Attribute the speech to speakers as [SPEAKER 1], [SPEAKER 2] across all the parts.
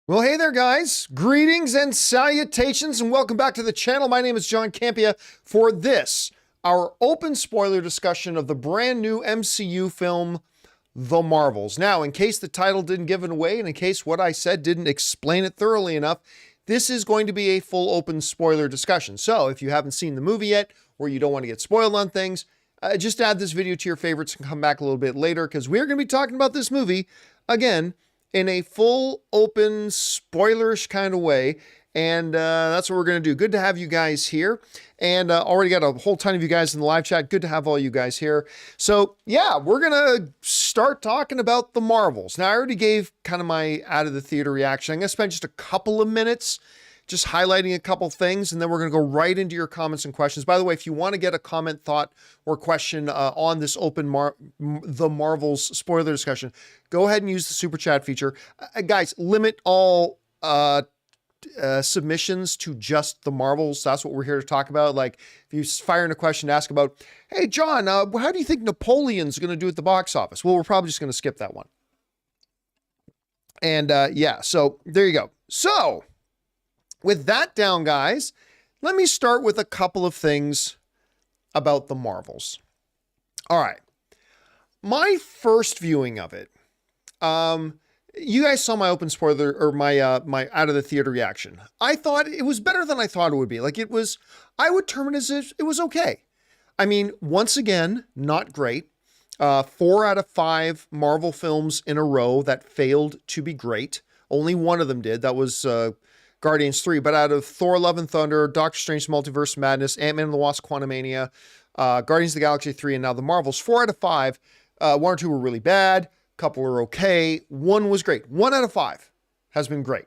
[SPEAKER 1] Well, hey there, guys. Greetings and salutations, and welcome back to the channel. My name is John Campea for this, our open spoiler discussion of the brand new MCU film, The Marvels. Now, in case the title didn't give it away, and in case what I said didn't explain it thoroughly enough, this is going to be a full open spoiler discussion. So if you haven't seen the movie yet, or you don't want to get spoiled on things, just add this video to your favorites and come back a little bit later, because we're going to be talking about this movie, again, in a full, open, spoilerish kind of way. And that's what we're going to do. Good to have you guys here. And already got a whole ton of you guys in the live chat. Good to have all you guys here. So yeah, we're going to start talking about the Marvels. Now, I already gave kind of my out of the theater reaction. I'm going to spend just a couple of minutes just highlighting a couple things, and then we're going to go right into your comments and questions. By the way, if you want to get a comment, thought, or question on this open The Marvels spoiler discussion, go ahead and use the super chat feature. Guys, limit all submissions to just the Marvels. That's what we're here to talk about. Like, if you fire in a question to ask about, hey, John, how do you think Napoleon's going to do at the box office? Well, we're probably just going to skip that one. And yeah, so there you go. So with that down, guys, let me start with a couple of things about the Marvels. All right. My first viewing of it, you guys saw my open spoiler, or my my out of the theater reaction. I thought it was better than I thought it would be. Like, it was, I would term it as if it was okay. I mean, once again, not great. 4 out of 5 Marvel films in a row that failed to be great. Only one of them did. That was Guardians 3, but out of Thor: Love and Thunder, Doctor Strange Multiverse of Madness, Ant-Man and the Wasp: Quantumania, Guardians of the Galaxy 3, and now the Marvels, 4 out of 5, 1 or 2 were really bad, a couple are okay, 1 was great. 1 out of 5 has been great.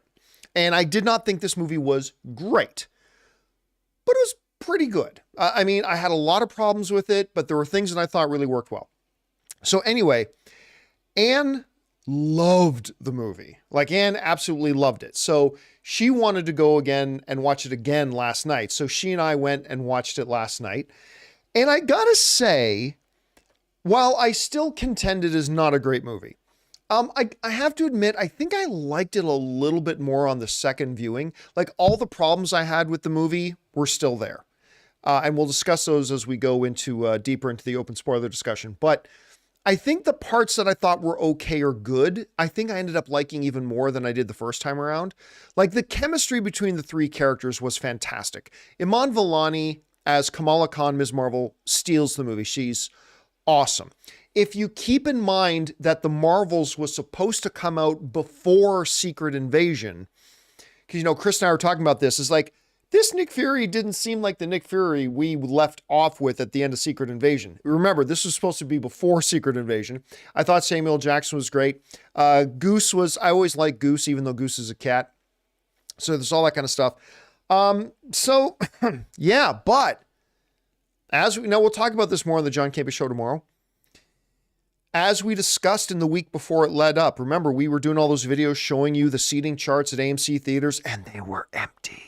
[SPEAKER 1] And I did not think this movie was great, but it was pretty good. I mean, I had a lot of problems with it, but there were things that I thought really worked well. So anyway, Anne loved the movie. Like, Anne absolutely loved it. So she wanted to go again and watch it again last night. So she and I went and watched it last night. And I gotta say, while I still contend it is not a great movie, I have to admit, I think I liked it a little bit more on the second viewing. Like, all the problems I had with the movie were still there. And we'll discuss those as we go into deeper into the open spoiler discussion. But I think the parts that I thought were okay or good, I think I ended up liking even more than I did the first time around. Like, the chemistry between the 3 characters was fantastic. Iman Vellani as Kamala Khan, Ms. Marvel, steals the movie. She's awesome. If you keep in mind that the Marvels was supposed to come out before Secret Invasion, because, you know, Chris and I were talking about this, is like, this Nick Fury didn't seem like the Nick Fury we left off with at the end of Secret Invasion. Remember, this was supposed to be before Secret Invasion. I thought Samuel Jackson was great. Goose was, I always liked Goose, even though Goose is a cat. So there's all that kind of stuff. So yeah, but as we know, we'll talk about this more on the John Campea Show tomorrow. As we discussed in the week before it led up, remember, we were doing all those videos showing you the seating charts at AMC theaters, and they were empty.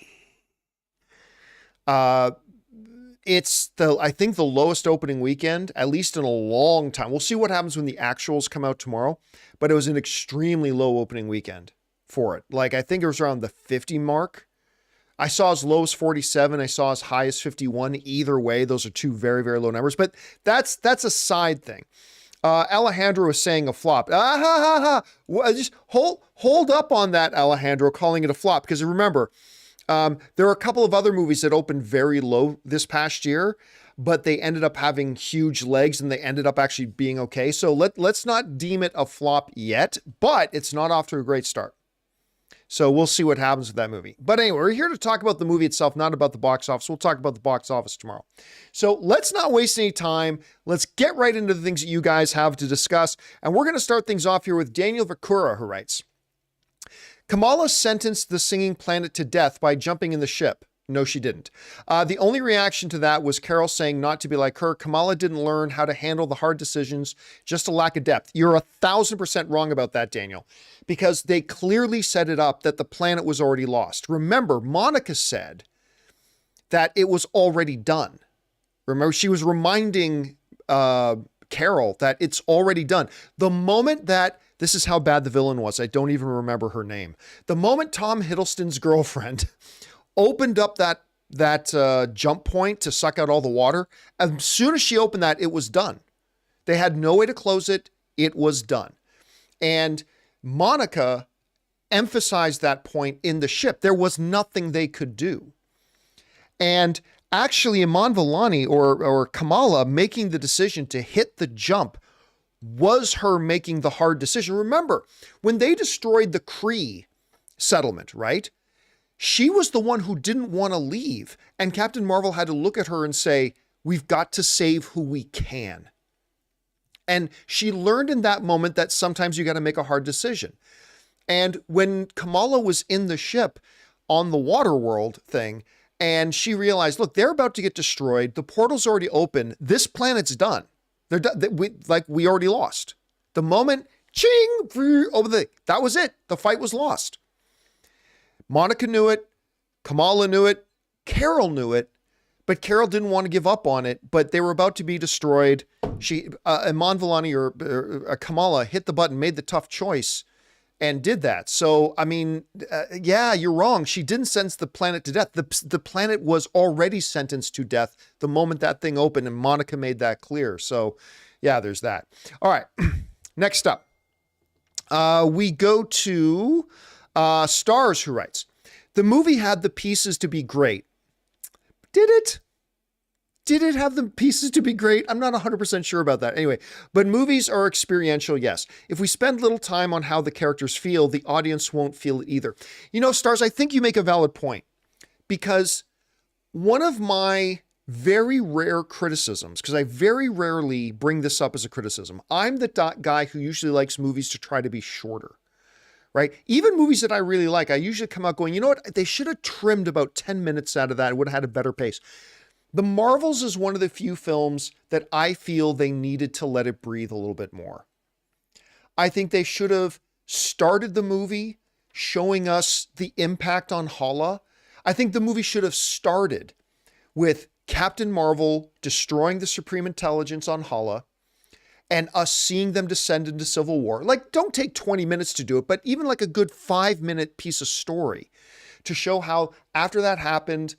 [SPEAKER 1] It's I think the lowest opening weekend, at least in a long time. We'll see what happens when the actuals come out tomorrow, but it was an extremely low opening weekend for it. Like, I think it was around the 50 mark. I saw as low as 47. I saw as high as 51. Either way, those are 2 very, very low numbers, but that's a side thing. Alejandro was saying a flop. Just hold up on that, Alejandro, calling it a flop, because remember, there are a couple of other movies that opened very low this past year, but they ended up having huge legs and they ended up actually being okay. So let's not deem it a flop yet, but it's not off to a great start. So we'll see what happens with that movie. But anyway, we're here to talk about the movie itself, not about the box office. We'll talk about the box office tomorrow. So let's not waste any time. Let's get right into the things that you guys have to discuss. And we're going to start things off here with Daniel Vakura, who writes, Kamala sentenced the singing planet to death by jumping in the ship. No, she didn't. The only reaction to that was Carol saying not to be like her. Kamala didn't learn how to handle the hard decisions, just a lack of depth. You're 1,000% wrong about that, Daniel, because they clearly set it up that the planet was already lost. Remember, Monica said that it was already done. Remember, she was reminding Carol that it's already done. The moment that, this is how bad the villain was, I don't even remember her name. The moment Tom Hiddleston's girlfriend opened up that jump point to suck out all the water, as soon as she opened that, it was done. They had no way to close it. It was done. And Monica emphasized that point in the ship. There was nothing they could do. And actually, Iman Vellani or Kamala making the decision to hit the jump was her making the hard decision. Remember, when they destroyed the Kree settlement, right? She was the one who didn't want to leave. And Captain Marvel had to look at her and say, we've got to save who we can. And she learned in that moment that sometimes you got to make a hard decision. And when Kamala was in the ship on the Waterworld thing, and she realized, look, they're about to get destroyed. The portal's already open. This planet's done. They're done. We already lost. The moment, ching, over that was it. The fight was lost. Monica knew it. Kamala knew it. Carol knew it. But Carol didn't want to give up on it. But they were about to be destroyed. Iman Vellani or Kamala hit the button, made the tough choice, and did that. So, I mean, yeah, you're wrong. She didn't sentence the planet to death. The planet was already sentenced to death the moment that thing opened, and Monica made that clear. So, yeah, there's that. All right, next up. We go to Stars, who writes, the movie had the pieces to be great. Did it? Did it have the pieces to be great? I'm not 100% sure about that. Anyway, but movies are experiential, yes. If we spend little time on how the characters feel, the audience won't feel it either. You know, Stars, I think you make a valid point, because one of my very rare criticisms, because I very rarely bring this up as a criticism, I'm the guy who usually likes movies to try to be shorter, right? Even movies that I really like, I usually come out going, you know what? They should have trimmed about 10 minutes out of that. It would have had a better pace. The Marvels is one of the few films that I feel they needed to let it breathe a little bit more. I think they should have started the movie showing us the impact on Hala. I think the movie should have started with Captain Marvel destroying the Supreme Intelligence on Hala and us seeing them descend into civil war. Like, don't take 20 minutes to do it, but even like a good 5-minute piece of story to show how after that happened,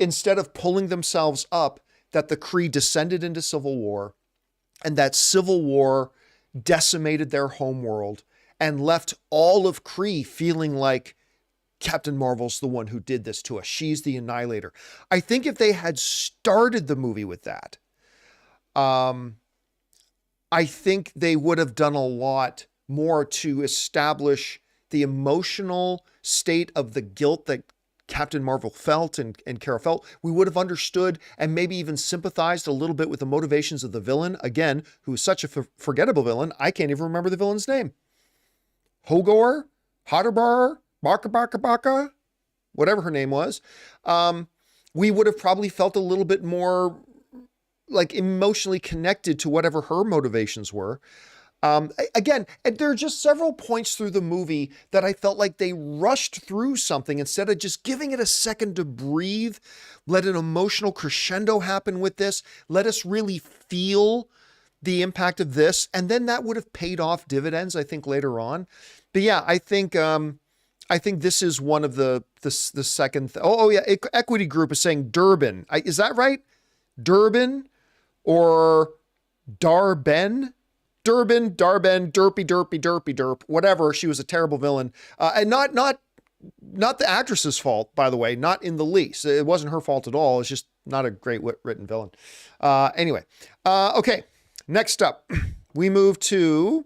[SPEAKER 1] instead of pulling themselves up, that the Kree descended into civil war, and that civil war decimated their homeworld and left all of Kree feeling like Captain Marvel's the one who did this to us. She's the annihilator. I think if they had started the movie with that, I think they would have done a lot more to establish the emotional state of the guilt that Captain Marvel felt and Carol felt. We would have understood and maybe even sympathized a little bit with the motivations of the villain, again, who is such a forgettable villain. I can't even remember the villain's name. Hogor? Hoderbar? Baka, whatever her name was. We would have probably felt a little bit more like emotionally connected to whatever her motivations were. Again, there are just several points through the movie that I felt like they rushed through something instead of just giving it a second to breathe, let an emotional crescendo happen with this, let us really feel the impact of this, and then that would have paid off dividends, I think, later on. But yeah, I think this is one of the second. Yeah, Equity Group is saying Durban. Is that right? Durban or Darben? Durban, Darben, derp, whatever. She was a terrible villain. And not the actress's fault, by the way, not in the least. It wasn't her fault at all. It's just not a great written villain. Anyway, okay. Next up, we move to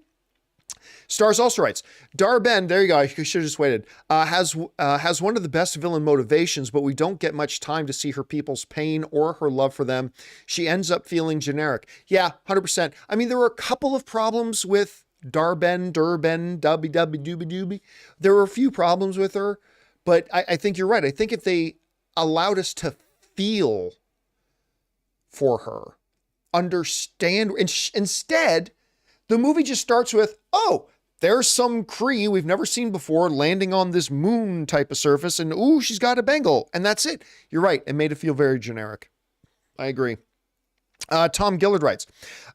[SPEAKER 1] Stars also writes, Darben, there you go, I should have just waited, has one of the best villain motivations, but we don't get much time to see her people's pain or her love for them. She ends up feeling generic. Yeah, 100%. I mean, there were a couple of problems with Durban, dubby, dooby dooby. There were a few problems with her, but I think you're right. I think if they allowed us to feel for her, understand, instead, the movie just starts with, oh, there's some Kree we've never seen before landing on this moon type of surface, and ooh, she's got a bangle, and that's it. You're right. It made it feel very generic. I agree. Tom Gillard writes,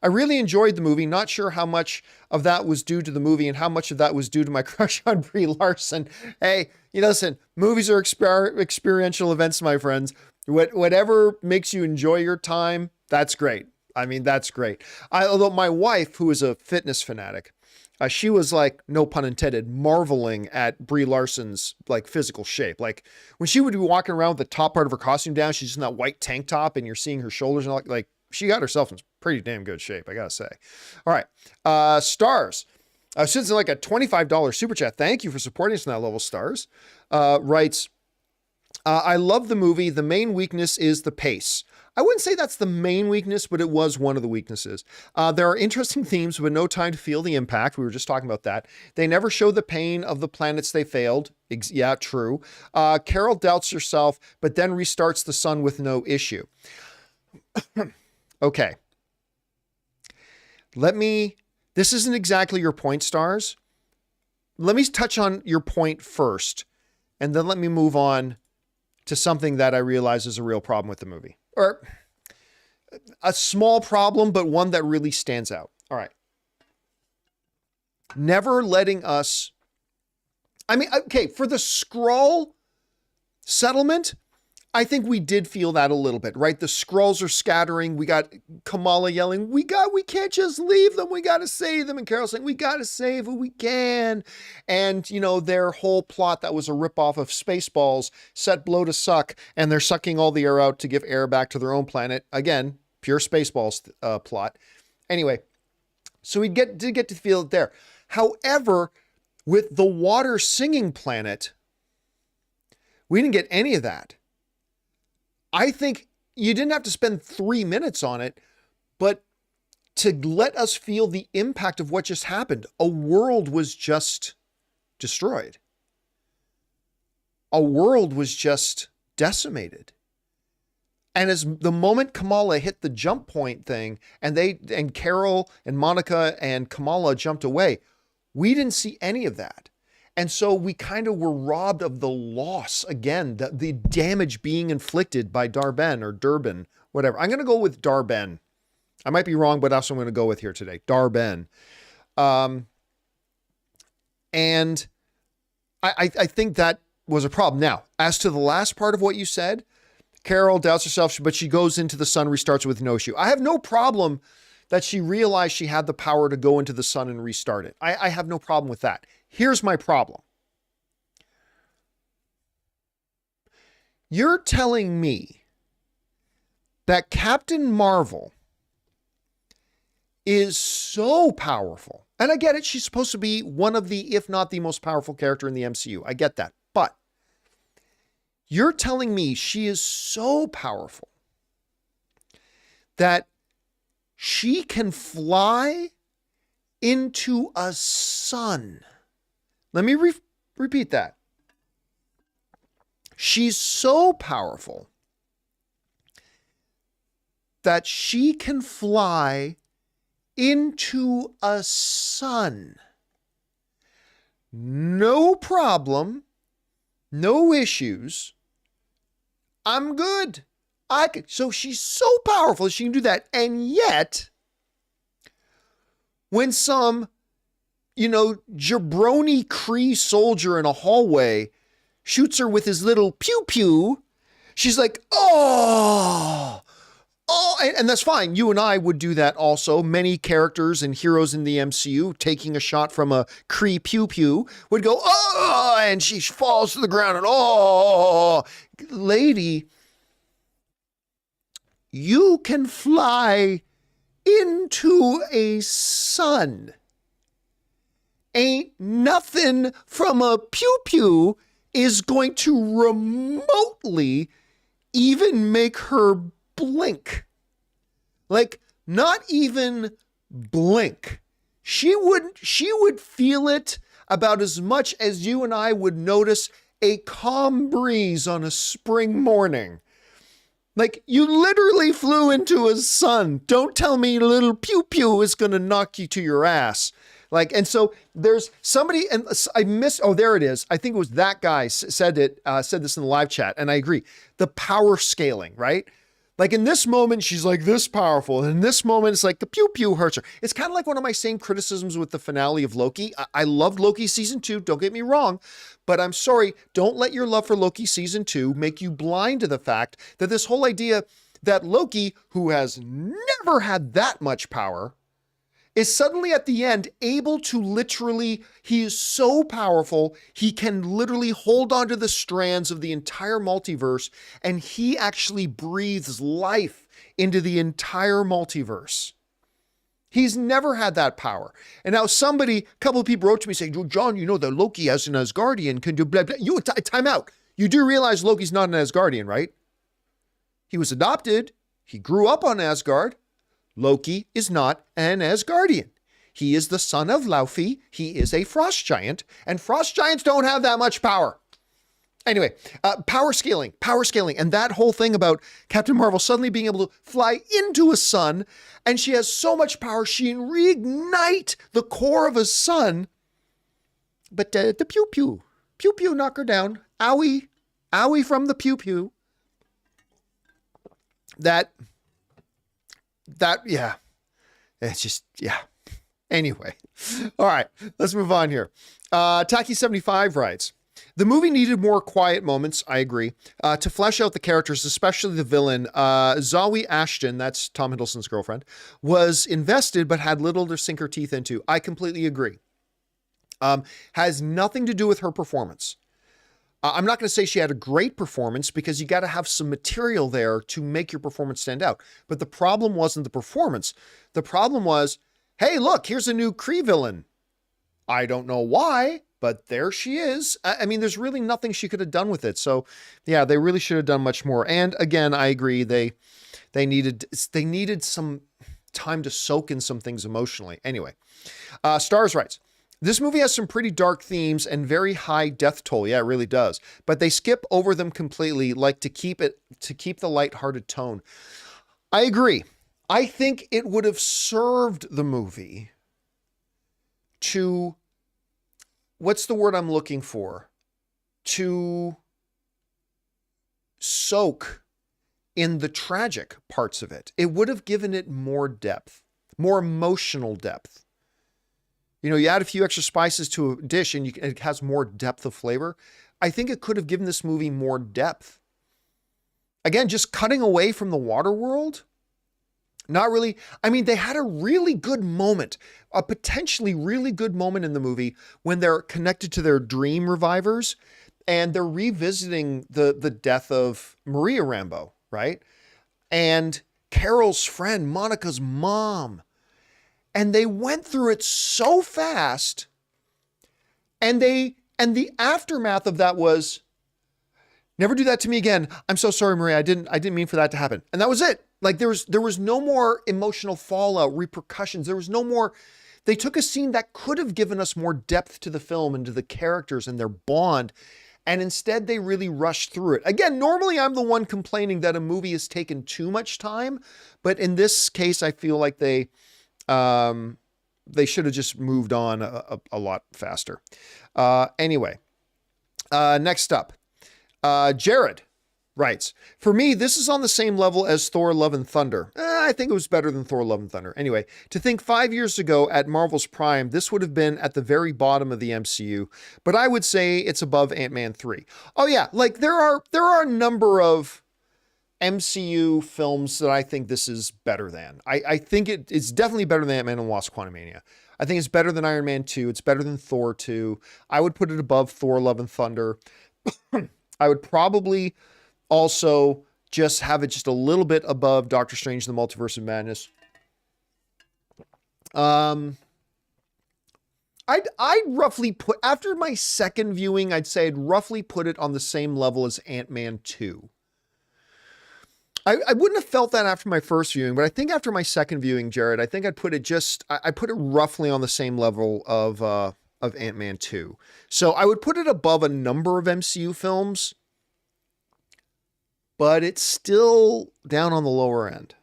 [SPEAKER 1] I really enjoyed the movie. Not sure how much of that was due to the movie and how much of that was due to my crush on Brie Larson. Hey, listen, movies are experiential events, my friends. Whatever makes you enjoy your time, that's great. I mean, that's great. Although my wife, who is a fitness fanatic, she was like, no pun intended, marveling at Brie Larson's like physical shape. Like when she would be walking around with the top part of her costume down, she's just in that white tank top and you're seeing her shoulders and like she got herself in pretty damn good shape, I gotta say. All right, Stars. Since like a $25 super chat, thank you for supporting us on that level, Stars. Writes, I love the movie. The main weakness is the pace. I wouldn't say that's the main weakness, but it was one of the weaknesses. There are interesting themes, but no time to feel the impact. We were just talking about that. They never show the pain of the planets they failed. Yeah, true. Carol doubts herself, but then restarts the sun with no issue. Okay. This isn't exactly your point, Stars. Let me touch on your point first, and then let me move on to something that I realize is a real problem with the movie. Or a small problem, but one that really stands out. All right. Never letting us... I mean, okay, for the Skrull settlement, I think we did feel that a little bit, right? The Skrulls are scattering. We got Kamala yelling, we can't just leave them. We got to save them. And Carol saying, we got to save who we can. And, their whole plot that was a ripoff of Spaceballs set blow to suck. And they're sucking all the air out to give air back to their own planet. Again, pure Spaceballs plot. Anyway, so we did get to feel it there. However, with the water singing planet, we didn't get any of that. I think you didn't have to spend 3 minutes on it, but to let us feel the impact of what just happened, a world was just destroyed. A world was just decimated. And as the moment Kamala hit the jump point thing and Carol and Monica and Kamala jumped away, we didn't see any of that. And so we kind of were robbed of the loss again, the damage being inflicted by Darben or Durban, whatever. I'm going to go with Darben. I might be wrong, but that's what I'm going to go with here today. Darben. And I think that was a problem. Now, as to the last part of what you said, Carol doubts herself, but she goes into the sun, restarts with no issue. I have no problem that she realized she had the power to go into the sun and restart it. I have no problem with that. Here's my problem. You're telling me that Captain Marvel is so powerful. And I get it. She's supposed to be one of the, if not the most powerful character in the MCU. I get that. But you're telling me she is so powerful that she can fly into a sun. Let me repeat that. She's so powerful that she can fly into a sun. No problem. No issues. I'm good. So she's so powerful she can do that. And yet, when some, jabroni Kree soldier in a hallway shoots her with his little pew pew, she's like, oh, and that's fine. You and I would do that also. Many characters and heroes in the MCU taking a shot from a Kree pew pew would go, oh, and she falls to the ground and oh, lady, you can fly into a sun. Ain't nothing from a pew pew is going to remotely even make her blink. Like, not even blink. She would feel it about as much as you and I would notice a calm breeze on a spring morning. Like, you literally flew into a sun. Don't tell me a little pew pew is going to knock you to your ass. Like, and so there's somebody, and I missed, oh, there it is. I think it was that guy said this in the live chat, and I agree. The power scaling, right? Like in this moment, she's like this powerful. And in this moment, it's like the pew pew hurts her. It's kind of like one of my same criticisms with the finale of Loki. I loved Loki season 2. Don't get me wrong, but I'm sorry. Don't let your love for Loki season 2 make you blind to the fact that this whole idea that Loki, who has never had that much power, is suddenly at the end able to literally, he is so powerful, he can literally hold onto the strands of the entire multiverse, and he actually breathes life into the entire multiverse. He's never had that power. And now a couple of people wrote to me saying, "Oh, John, you know that Loki as an Asgardian can do blah, blah." Time out. You do realize Loki's not an Asgardian, right? He was adopted. He grew up on Asgard. Loki is not an Asgardian. He is the son of Laufey. He is a frost giant, and frost giants don't have that much power. Anyway, power scaling, and that whole thing about Captain Marvel suddenly being able to fly into a sun, and she has so much power, she can reignite the core of a sun. But the pew pew knock her down. Owie from the pew pew. Yeah, it's just, yeah. Anyway, all right, let's move on here. Taki75 writes, the movie needed more quiet moments, I agree, to flesh out the characters, especially the villain. Zawe Ashton, that's Tom Hiddleston's girlfriend, was invested but had little to sink her teeth into. I completely agree. Has nothing to do with her performance. I'm not going to say she had a great performance because you got to have some material there to make your performance stand out. But the problem wasn't the performance. The problem was, hey, look, here's a new Kree villain. I don't know why, but there she is. I mean, there's really nothing she could have done with it. So yeah, they really should have done much more. And again, I agree. They needed some time to soak in some things emotionally. Anyway, Stars writes, this movie has some pretty dark themes and very high death toll. Yeah, it really does. But they skip over them completely, like to keep the lighthearted tone. I agree. I think it would have served the movie to, what's the word I'm looking for? To soak in the tragic parts of it. It would have given it more depth, more emotional depth. You know, you add a few extra spices to a dish and it has more depth of flavor. I think it could have given this movie more depth. Again, just cutting away from the water world. Not really. I mean, they had a really good moment, a potentially really good moment in the movie when they're connected to their dream revivers and they're revisiting the death of Maria Rambeau, right? And Carol's friend, Monica's mom. And they went through it so fast. And the aftermath of that was, never do that to me again. I'm so sorry, Maria. I didn't mean for that to happen. And that was it. Like there was no more emotional fallout, repercussions. There was no more. They took a scene that could have given us more depth to the film and to the characters and their bond. And instead they really rushed through it. Again, normally I'm the one complaining that a movie has taken too much time. But in this case, I feel like they should have just moved on a lot faster. Anyway, next up, Jared writes, for me, this is on the same level as Thor Love and Thunder. I think it was better than Thor Love and Thunder. Anyway, to think 5 years ago at Marvel's prime, this would have been at the very bottom of the MCU, but I would say it's above Ant-Man 3. Oh yeah, like there are a number of MCU films that I think this is better than. I think it's definitely better than Ant-Man and the Wasp: Quantumania. I think it's better than Iron Man 2. It's better than Thor 2. I would put it above Thor Love and Thunder. I would probably also just have it just a little bit above Doctor Strange and the Multiverse of Madness. I'd roughly put, after my second viewing, I'd say I'd roughly put it on the same level as Ant-Man 2. I wouldn't have felt that after my first viewing, but I think after my second viewing, Jared, I think I'd put it I put it roughly on the same level of Ant-Man 2. So I would put it above a number of MCU films, but it's still down on the lower end,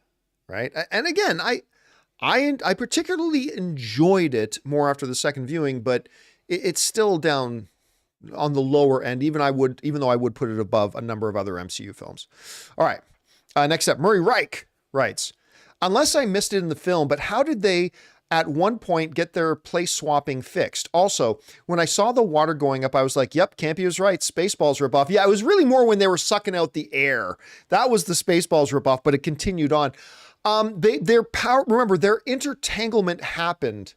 [SPEAKER 1] right? And again, I particularly enjoyed it more after the second viewing, but it's still down on the lower end, even though I would put it above a number of other MCU films. All right. Next up, Murray Reich writes, unless I missed it in the film, but how did they at one point get their place swapping fixed? Also, when I saw the water going up, I was like, yep, Campea's right. Spaceballs ripoff. Yeah, it was really more when they were sucking out the air. That was the Spaceballs ripoff, but it continued on. Their power, remember, their intertanglement happened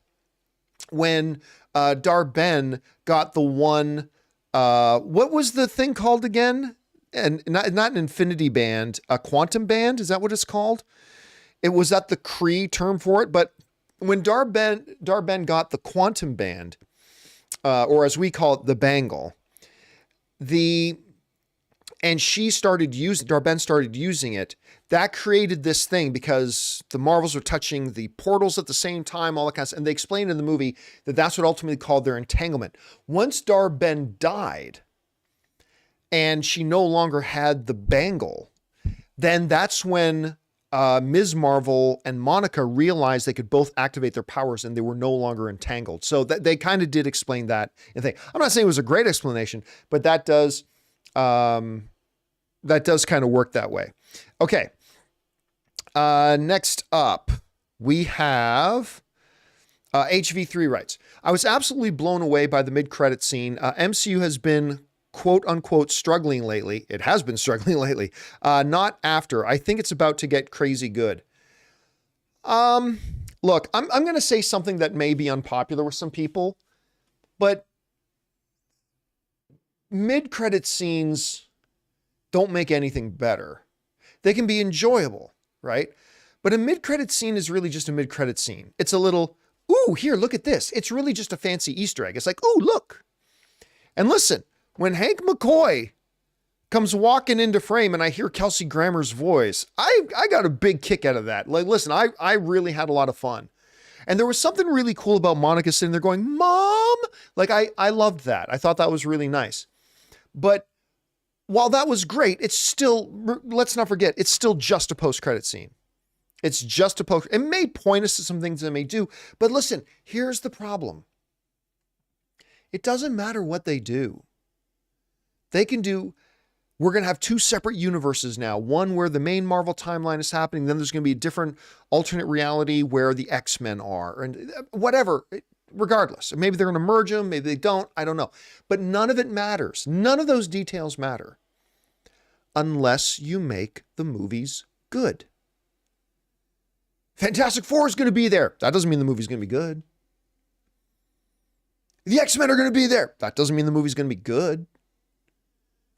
[SPEAKER 1] when Dar-Ben got the one, what was the thing called again? And not an infinity band, a quantum band. Is that what it's called? It was that the Kree term for it. But when Dar-Ben got the quantum band, or as we call it, the Bangle, and Dar-Ben started using it, that created this thing because the Marvels were touching the portals at the same time, all that kind of stuff. And they explained in the movie that that's what ultimately called their entanglement. Once Dar-Ben died and she no longer had the Bangle, then that's when Ms. Marvel and Monica realized they could both activate their powers and they were no longer entangled. So they kind of did explain that. I'm not saying it was a great explanation, but that does kind of work that way. Okay. Next up, we have HV3 writes, I was absolutely blown away by the mid-credit scene. MCU has been quote unquote struggling lately. It has been struggling lately. Not after. I think it's about to get crazy good. Look, I'm going to say something that may be unpopular with some people, but mid-credit scenes don't make anything better. They can be enjoyable, right? But a mid-credit scene is really just a mid-credit scene. It's a little, ooh, here, look at this. It's really just a fancy Easter egg. It's like, ooh, look. And listen, when Hank McCoy comes walking into frame and I hear Kelsey Grammer's voice, I got a big kick out of that. Like, listen, I really had a lot of fun. And there was something really cool about Monica sitting there going, Mom! Like, I loved that. I thought that was really nice. But while that was great, it's still, let's not forget, it's still just a post-credit scene. It's just a post. It may point us to some things it may do, but listen, here's the problem. It doesn't matter what they do. They can do, we're going to have two separate universes now. One where the main Marvel timeline is happening. Then there's going to be a different alternate reality where the X-Men are and whatever, regardless. Maybe they're going to merge them. Maybe they don't. I don't know. But none of it matters. None of those details matter unless you make the movies good. Fantastic Four is going to be there. That doesn't mean the movie's going to be good. The X-Men are going to be there. That doesn't mean the movie's going to be good.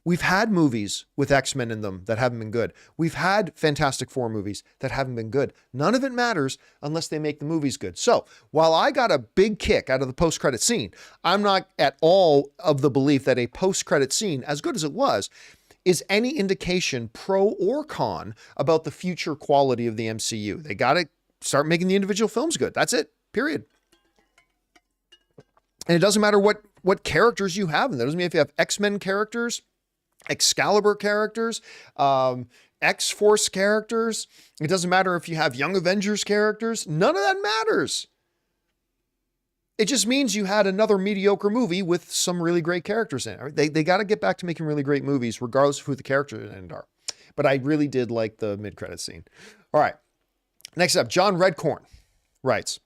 [SPEAKER 1] We've had movies with X-Men in them that haven't been good. We've had Fantastic Four movies that haven't been good. None of it matters unless they make the movies good. So while I got a big kick out of the post-credit scene, I'm not at all of the belief that a post-credit scene, as good as it was, is any indication, pro or con, about the future quality of the MCU. They got to start making the individual films good. That's it, period. And it doesn't matter what characters you have. And that doesn't mean if you have X-Men characters, Excalibur characters, X-Force characters. It doesn't matter if you have Young Avengers characters. None of that matters. It just means you had another mediocre movie with some really great characters in it. They got to get back to making really great movies, regardless of who the characters in it are. But I really did like the mid-credit scene. All right. Next up, John Redcorn writes,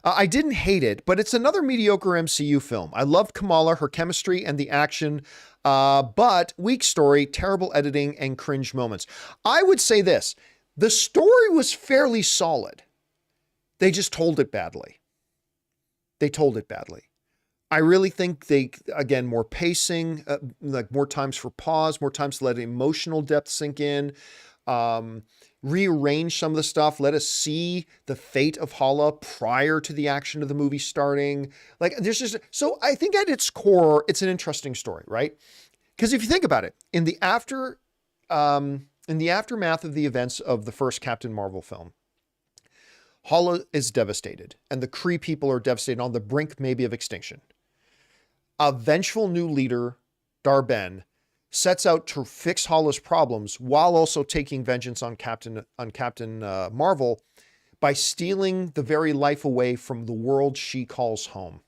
[SPEAKER 1] I didn't hate it, but it's another mediocre MCU film. I loved Kamala, her chemistry, and the action, but weak story, terrible editing, and cringe moments. I would say this. The story was fairly solid. They just told it badly. They told it badly. I really think again, more pacing, like more times for pause, more times to let emotional depth sink in, rearrange some of the stuff. Let us see the fate of Hala prior to the action of the movie starting. Like there's just, so I think at its core, it's an interesting story, right? Because if you think about it, in the aftermath of the events of the first Captain Marvel film, Hala is devastated and the Kree people are devastated, on the brink maybe of extinction. A vengeful new leader, Dar-Ben, sets out to fix Hala's problems while also taking vengeance on Captain Marvel by stealing the very life away from the world she calls home.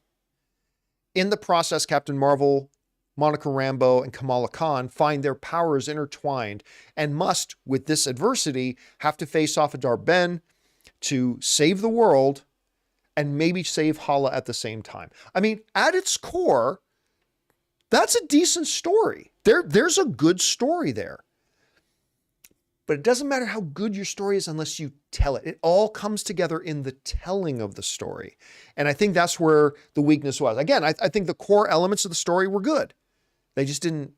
[SPEAKER 1] In the process, Captain Marvel Monica Rambeau and Kamala Khan find their powers intertwined and must, with this adversity, have to face off a Dar-Ben to save the world and maybe save Hala at the same time. I mean, at its core, that's a decent story. There's a good story there. But it doesn't matter how good your story is unless you tell it. It all comes together in the telling of the story. And I think that's where the weakness was. Again, I think the core elements of the story were good. They just didn't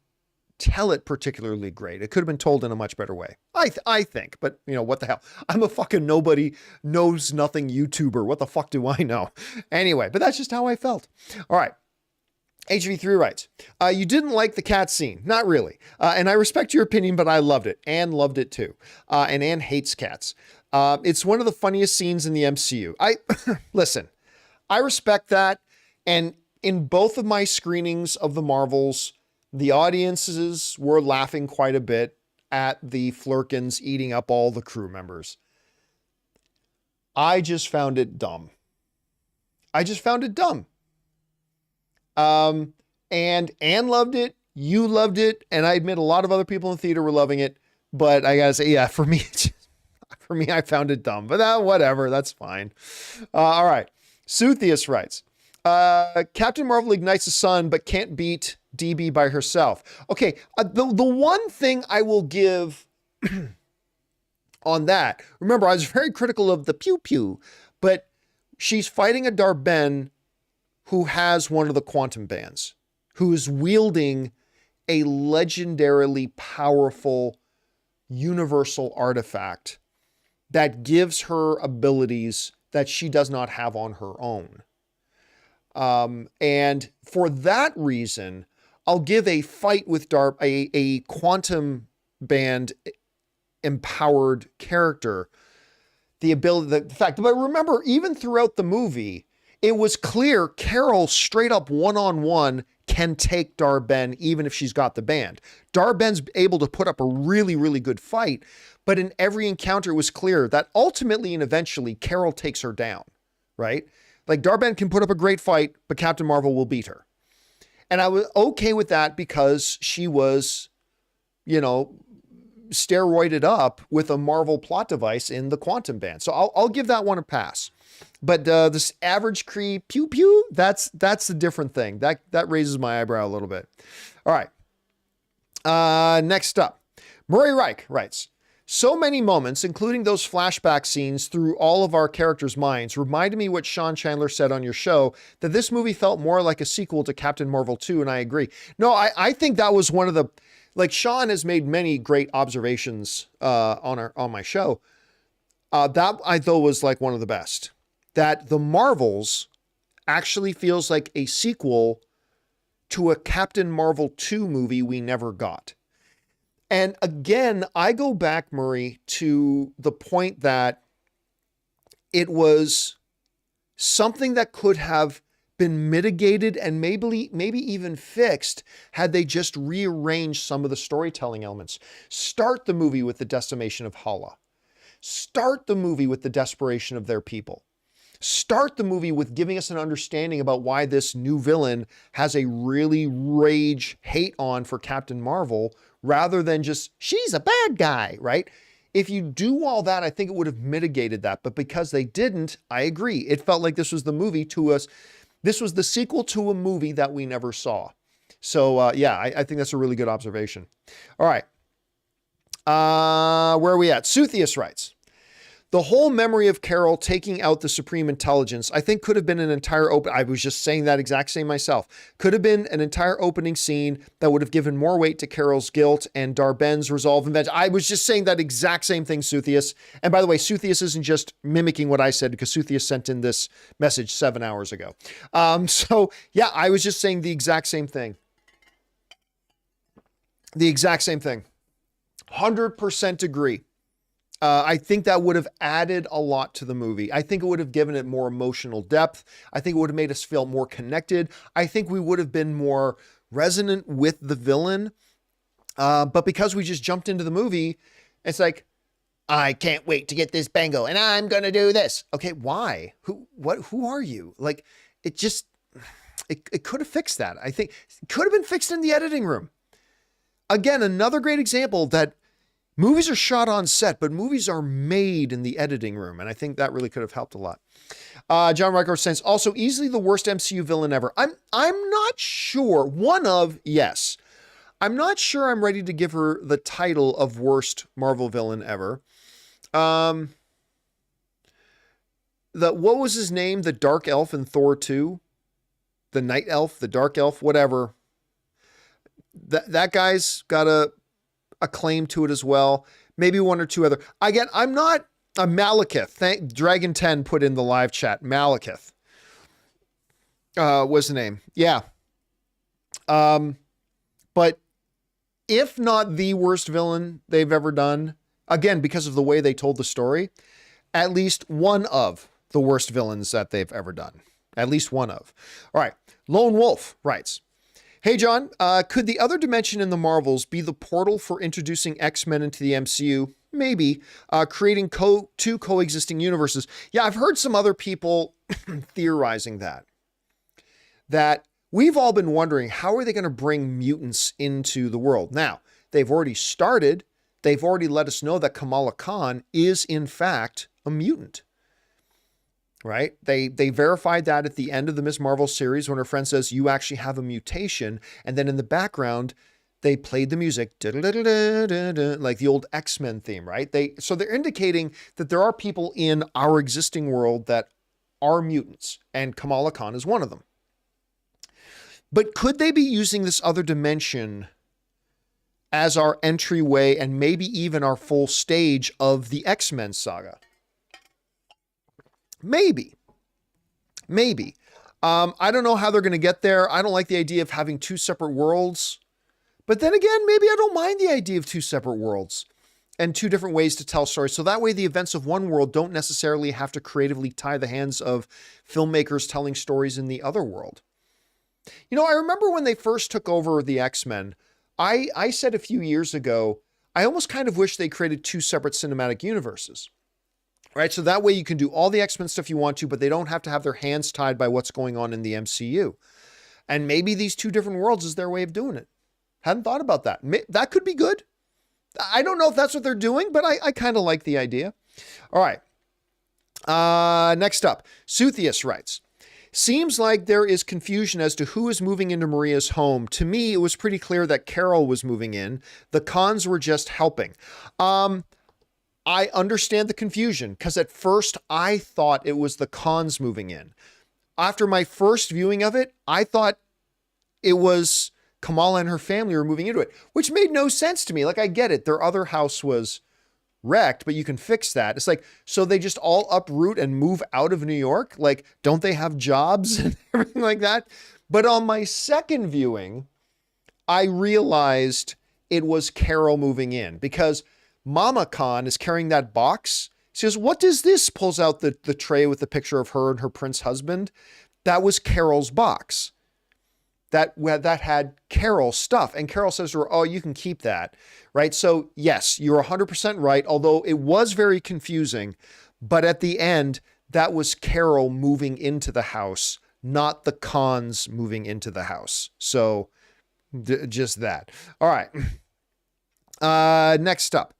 [SPEAKER 1] tell it particularly great. It could have been told in a much better way. I think, but you know, what the hell? I'm a fucking nobody knows nothing YouTuber. What the fuck do I know? Anyway, but that's just how I felt. All right. HV3 writes, you didn't like the cat scene. Not really. And I respect your opinion, but I loved it. Anne loved it too. And Anne hates cats. It's one of the funniest scenes in the MCU. Listen, I respect that. And in both of my screenings of the Marvels, the audiences were laughing quite a bit at the Flurkins eating up all the crew members. I just found it dumb. And Anne loved it, you loved it, and I admit a lot of other people in the theater were loving it, but I gotta say, yeah, for me, I found it dumb, but whatever, that's fine. All right. Suthius writes, Captain Marvel ignites the sun, but can't beat DB by herself. Okay. The one thing I will give on that, remember, I was very critical of the pew pew, but she's fighting a Dar-Ben who has one of the quantum bands, who is wielding a legendarily powerful universal artifact that gives her abilities that she does not have on her own. And for that reason, I'll give a fight with a quantum band empowered character the ability, the fact, but remember, even throughout the movie, it was clear Carol straight up one-on-one can take Dar-Ben even if she's got the band. Dar-Ben's able to put up a really, really good fight, but in every encounter it was clear that ultimately and eventually Carol takes her down, right? Like Dar-Ben can put up a great fight, but Captain Marvel will beat her. And I was okay with that because she was, you know, steroided up with a Marvel plot device in the quantum band. So I'll give that one a pass. But this average Kree pew pew, that's a different thing. That raises my eyebrow a little bit. All right. Next up, Murray Reich writes, so many moments, including those flashback scenes through all of our characters' minds, reminded me what Sean Chandler said on your show, that this movie felt more like a sequel to Captain Marvel 2, and I agree. No, I think that was one of the, like Sean has made many great observations on my show. That I thought was like one of the best. That the Marvels actually feels like a sequel to a Captain Marvel 2 movie we never got. And again, I go back, Murray, to the point that it was something that could have been mitigated and maybe even fixed had they just rearranged some of the storytelling elements. Start the movie with the decimation of Hala. Start the movie with the desperation of their people. Start the movie with giving us an understanding about why this new villain has a really rage hate on for Captain Marvel rather than just, she's a bad guy, right? If you do all that, I think it would have mitigated that. But because they didn't, I agree. It felt like this was the movie to us. This was the sequel to a movie that we never saw. So yeah, I think that's a really good observation. All right. Where are we at? Suthius writes, the whole memory of Carol taking out the Supreme Intelligence, I think could have been an entire I was just saying that exact same myself. Could have been an entire opening scene that would have given more weight to Carol's guilt and Dar-Ben's resolve and vengeance. I was just saying that exact same thing, Suthius. And by the way, Suthius isn't just mimicking what I said because Suthius sent in this message 7 hours ago. So yeah, I was just saying the exact same thing. The exact same thing. 100% agree. I think that would have added a lot to the movie. I think it would have given it more emotional depth. I think it would have made us feel more connected. I think we would have been more resonant with the villain. But because we just jumped into the movie, it's like, I can't wait to get this Bangle and I'm going to do this. Okay, why? Who are you? Like, it just, it could have fixed that. I think it could have been fixed in the editing room. Again, another great example that movies are shot on set, but movies are made in the editing room. And I think that really could have helped a lot. John Riker says, also easily the worst MCU villain ever. I'm not sure. Yes. I'm not sure I'm ready to give her the title of worst Marvel villain ever. What was his name? The Dark Elf in Thor 2? The Night Elf, the Dark Elf, whatever. That guy's got a claim to it as well. Maybe one or two other. Again, I'm not a Malekith. Dragon 10 put in the live chat. Malekith was the name. Yeah. But if not the worst villain they've ever done, again, because of the way they told the story, at least one of the worst villains that they've ever done. At least one of. All right. Lone Wolf writes, hey, John, could the other dimension in the Marvels be the portal for introducing X-Men into the MCU? Maybe. Creating two coexisting universes. Yeah, I've heard some other people theorizing that we've all been wondering, how are they going to bring mutants into the world? Now, they've already started. They've already let us know that Kamala Khan is, in fact, a mutant. Right? They verified that at the end of the Ms. Marvel series when her friend says, you actually have a mutation. And then in the background, they played the music, like the old X-Men theme, right? So they're indicating that there are people in our existing world that are mutants, and Kamala Khan is one of them. But could they be using this other dimension as our entryway and maybe even our full stage of the X-Men saga? Maybe. I don't know how they're going to get there. I don't like the idea of having two separate worlds. But then again, maybe I don't mind the idea of two separate worlds and two different ways to tell stories. So that way the events of one world don't necessarily have to creatively tie the hands of filmmakers telling stories in the other world. You know, I remember when they first took over the X-Men, I said a few years ago, I almost kind of wish they created two separate cinematic universes. Right, so that way you can do all the X-Men stuff you want to, but they don't have to have their hands tied by what's going on in the MCU. And maybe these two different worlds is their way of doing it. Hadn't thought about that. That could be good. I don't know if that's what they're doing, but I kind of like the idea. All right. Next up, Suthius writes, seems like there is confusion as to who is moving into Maria's home. To me, it was pretty clear that Carol was moving in. The Khans were just helping. I understand the confusion because at first I thought it was the Khans moving in. After my first viewing of it, I thought it was Kamala and her family were moving into it, which made no sense to me. Like, I get it. Their other house was wrecked, but you can fix that. It's like, so they just all uproot and move out of New York? Like, don't they have jobs and everything like that? But on my second viewing, I realized it was Carol moving in because Mama Khan is carrying that box. She says, what is this? Pulls out the tray with the picture of her and her prince husband. That was Carol's box. That had Carol's stuff. And Carol says to her, oh, you can keep that. Right? So yes, you're 100% right. Although it was very confusing, but at the end, that was Carol moving into the house, not the Khans moving into the house. So just that. All right. Next up.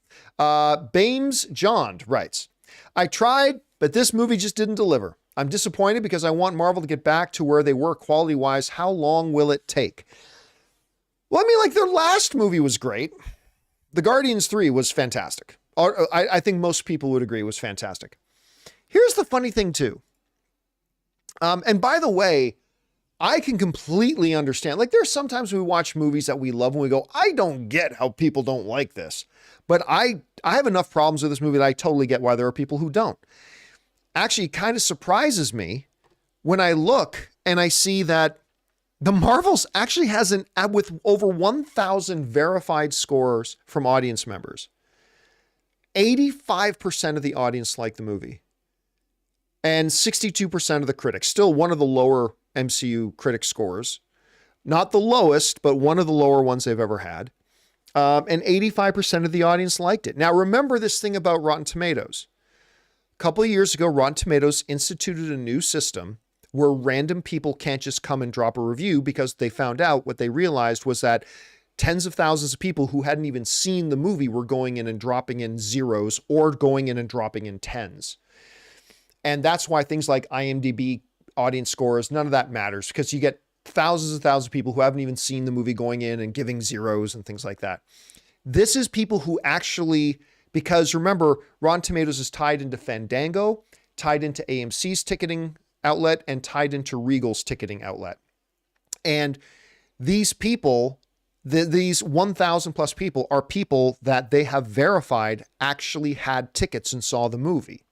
[SPEAKER 1] Bames John writes, I tried, but this movie just didn't deliver. I'm disappointed because I want Marvel to get back to where they were quality-wise. How long will it take? Well, I mean, like, their last movie was great. The Guardians 3 was fantastic. I think most people would agree was fantastic. Here's the funny thing, too. And by the way, I can completely understand. Like, there's sometimes we watch movies that we love and we go, I don't get how people don't like this. But I have enough problems with this movie that I totally get why there are people who don't. Actually, it kind of surprises me when I look and I see that the Marvels actually has with over 1,000 verified scores from audience members. 85% of the audience liked the movie. And 62% of the critics, still one of the lower MCU critic scores. Not the lowest, but one of the lower ones they've ever had. And 85% of the audience liked it. Now, remember this thing about Rotten Tomatoes. A couple of years ago, Rotten Tomatoes instituted a new system where random people can't just come and drop a review, because they found out, what they realized was that tens of thousands of people who hadn't even seen the movie were going in and dropping in zeros or going in and dropping in tens. And that's why things like IMDb audience scores, none of that matters, because you get thousands and thousands of people who haven't even seen the movie going in and giving zeros and things like that. This is people who actually, because remember, Rotten Tomatoes is tied into Fandango, tied into AMC's ticketing outlet, and tied into Regal's ticketing outlet. And these people, these 1,000 plus people, are people that they have verified actually had tickets and saw the movie.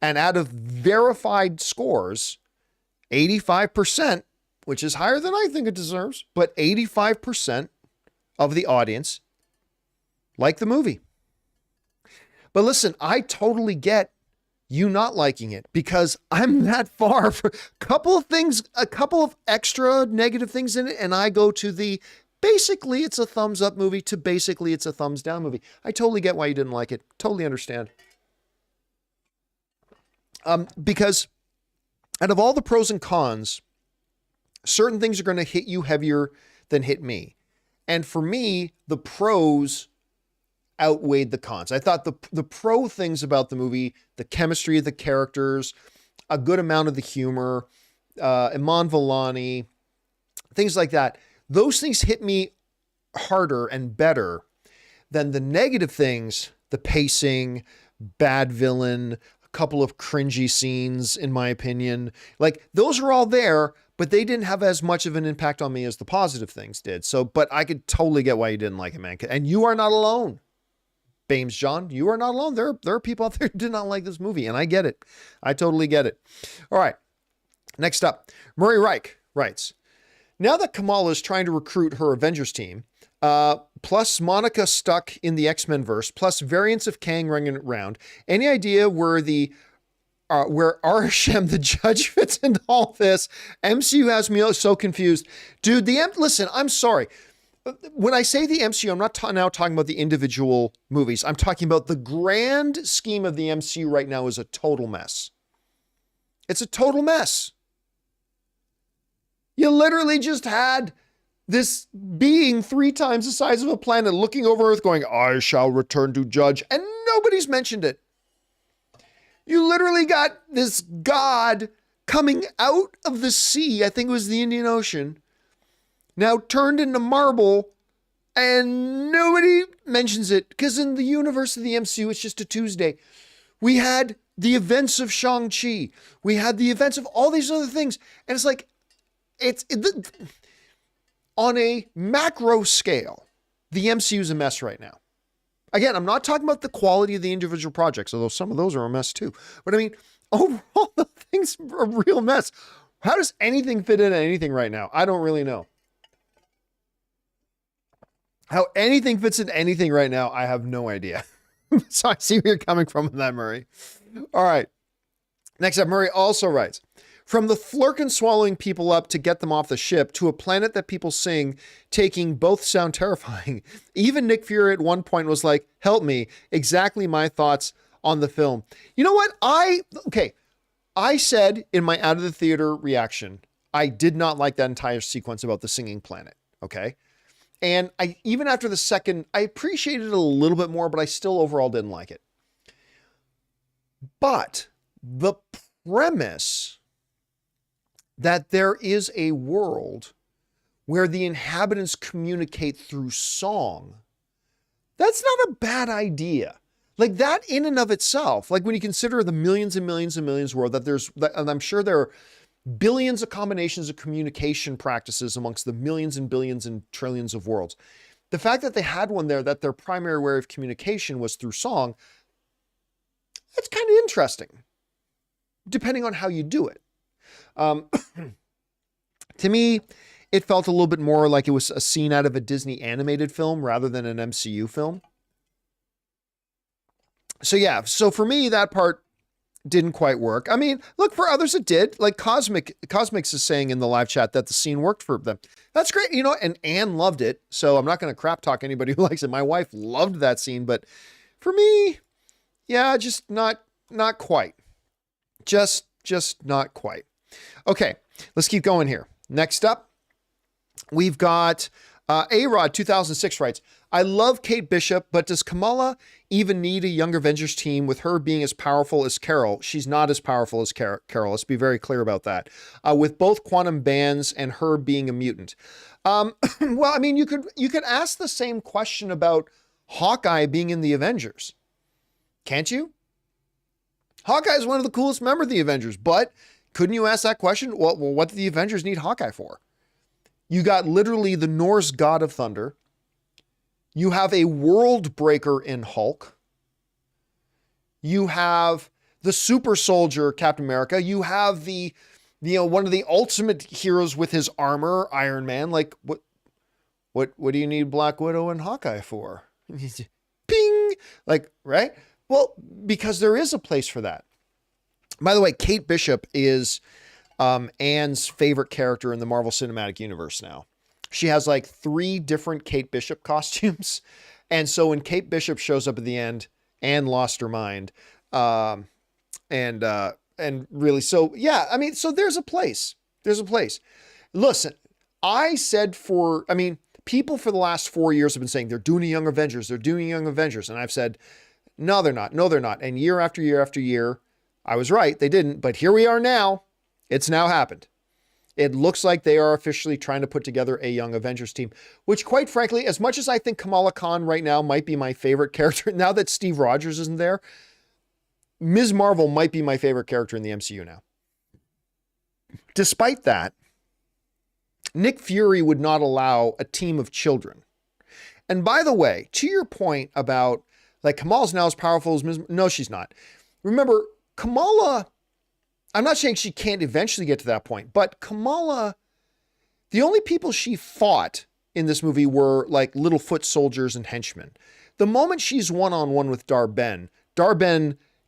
[SPEAKER 1] And out of verified scores, 85%, which is higher than I think it deserves, but 85% of the audience like the movie. But listen, I totally get you not liking it, because I'm that far for a couple of extra negative things in it, and I go to the basically it's a thumbs up movie to basically it's a thumbs down movie. I totally get why you didn't like it. Totally understand. Because out of all the pros and cons, certain things are going to hit you heavier than hit me. And for me, the pros outweighed the cons. I thought the pro things about the movie, the chemistry of the characters, a good amount of the humor, Iman Vellani, things like that, those things hit me harder and better than the negative things, the pacing, bad villain, a couple of cringy scenes, in my opinion. Like, those are all there, but they didn't have as much of an impact on me as the positive things did. So, but I could totally get why you didn't like it, man. And you are not alone. Bames John, you are not alone. There are people out there who did not like this movie, and I get it. I totally get it. All right. Next up, Murray Reich writes, now that Kamala is trying to recruit her Avengers team, plus Monica stuck in the X-Men verse, plus variants of Kang running around, any idea where where Arishem the Judge fits into all this? MCU has me so confused. Dude, listen, I'm sorry. When I say the MCU, I'm not now talking about the individual movies. I'm talking about the grand scheme of the MCU right now is a total mess. It's a total mess. You literally just had this being 3 times the size of a planet looking over Earth going, I shall return to judge, and nobody's mentioned it. You literally got this god coming out of the sea, I think it was the Indian Ocean, now turned into marble, and nobody mentions it, because in the universe of the MCU, it's just a Tuesday. We had the events of Shang-Chi. We had the events of all these other things. And it's like, on a macro scale, the MCU is a mess right now. Again, I'm not talking about the quality of the individual projects, although some of those are a mess too. But I mean, overall, the thing's a real mess. How does anything fit into anything right now? I don't really know. How anything fits in anything right now, I have no idea. So I see where you're coming from with that, Murray. All right. Next up, Murray also writes, from the Flurkin swallowing people up to get them off the ship to a planet that people sing, taking both sound terrifying. Even Nick Fury at one point was like, help me. Exactly my thoughts on the film. You know what? I said in my out of the theater reaction, I did not like that entire sequence about the singing planet. Okay. And even after the second, I appreciated it a little bit more, but I still overall didn't like it. But the premise that there is a world where the inhabitants communicate through song, that's not a bad idea. Like that in and of itself, like when you consider the millions and millions and millions of world and I'm sure there are billions of combinations of communication practices amongst the millions and billions and trillions of worlds. The fact that they had one there, that their primary way of communication was through song, that's kind of interesting, depending on how you do it. To me, it felt a little bit more like it was a scene out of a Disney animated film rather than an MCU film. So yeah, so for me, that part didn't quite work. I mean, look, for others it did. Like Cosmix is saying in the live chat that the scene worked for them. That's great, you know, and Anne loved it. So I'm not going to crap talk anybody who likes it. My wife loved that scene, but for me, yeah, just not quite. Just not quite. Okay, let's keep going here. Next up, we've got A-Rod 2006 writes, I love Kate Bishop, but does Kamala even need a Young Avengers team with her being as powerful as Carol? She's not as powerful as Carol. Let's be very clear about that. With both quantum bands and her being a mutant. Well, I mean, you could ask the same question about Hawkeye being in the Avengers. Can't you? Hawkeye is one of the coolest members of the Avengers, but couldn't you ask that question? Well, what do the Avengers need Hawkeye for? You got literally the Norse god of thunder. You have a world breaker in Hulk. You have the super soldier Captain America. You have the one of the ultimate heroes with his armor, Iron Man. Like what do you need Black Widow and Hawkeye for? Ping! Like, right? Well, because there is a place for that. By the way, Kate Bishop is Anne's favorite character in the Marvel Cinematic Universe now. She has like 3 different Kate Bishop costumes. And so when Kate Bishop shows up at the end, Anne lost her mind. And really, so yeah, I mean, so there's a place. There's a place. Listen, people for the last 4 years have been saying they're doing a Young Avengers. They're doing Young Avengers. And I've said, no, they're not. No, they're not. And year after year after year, I was right. They didn't. But here we are now. It's now happened. It looks like they are officially trying to put together a Young Avengers team, which quite frankly, as much as I think Kamala Khan right now might be my favorite character, now that Steve Rogers isn't there, Ms. Marvel might be my favorite character in the MCU now. Despite that, Nick Fury would not allow a team of children. And by the way, to your point about like Kamala's now as powerful as Ms. No, she's not. Remember, Kamala, I'm not saying she can't eventually get to that point, but Kamala, the only people she fought in this movie were like little foot soldiers and henchmen. The moment she's one-on-one with Dar-Ben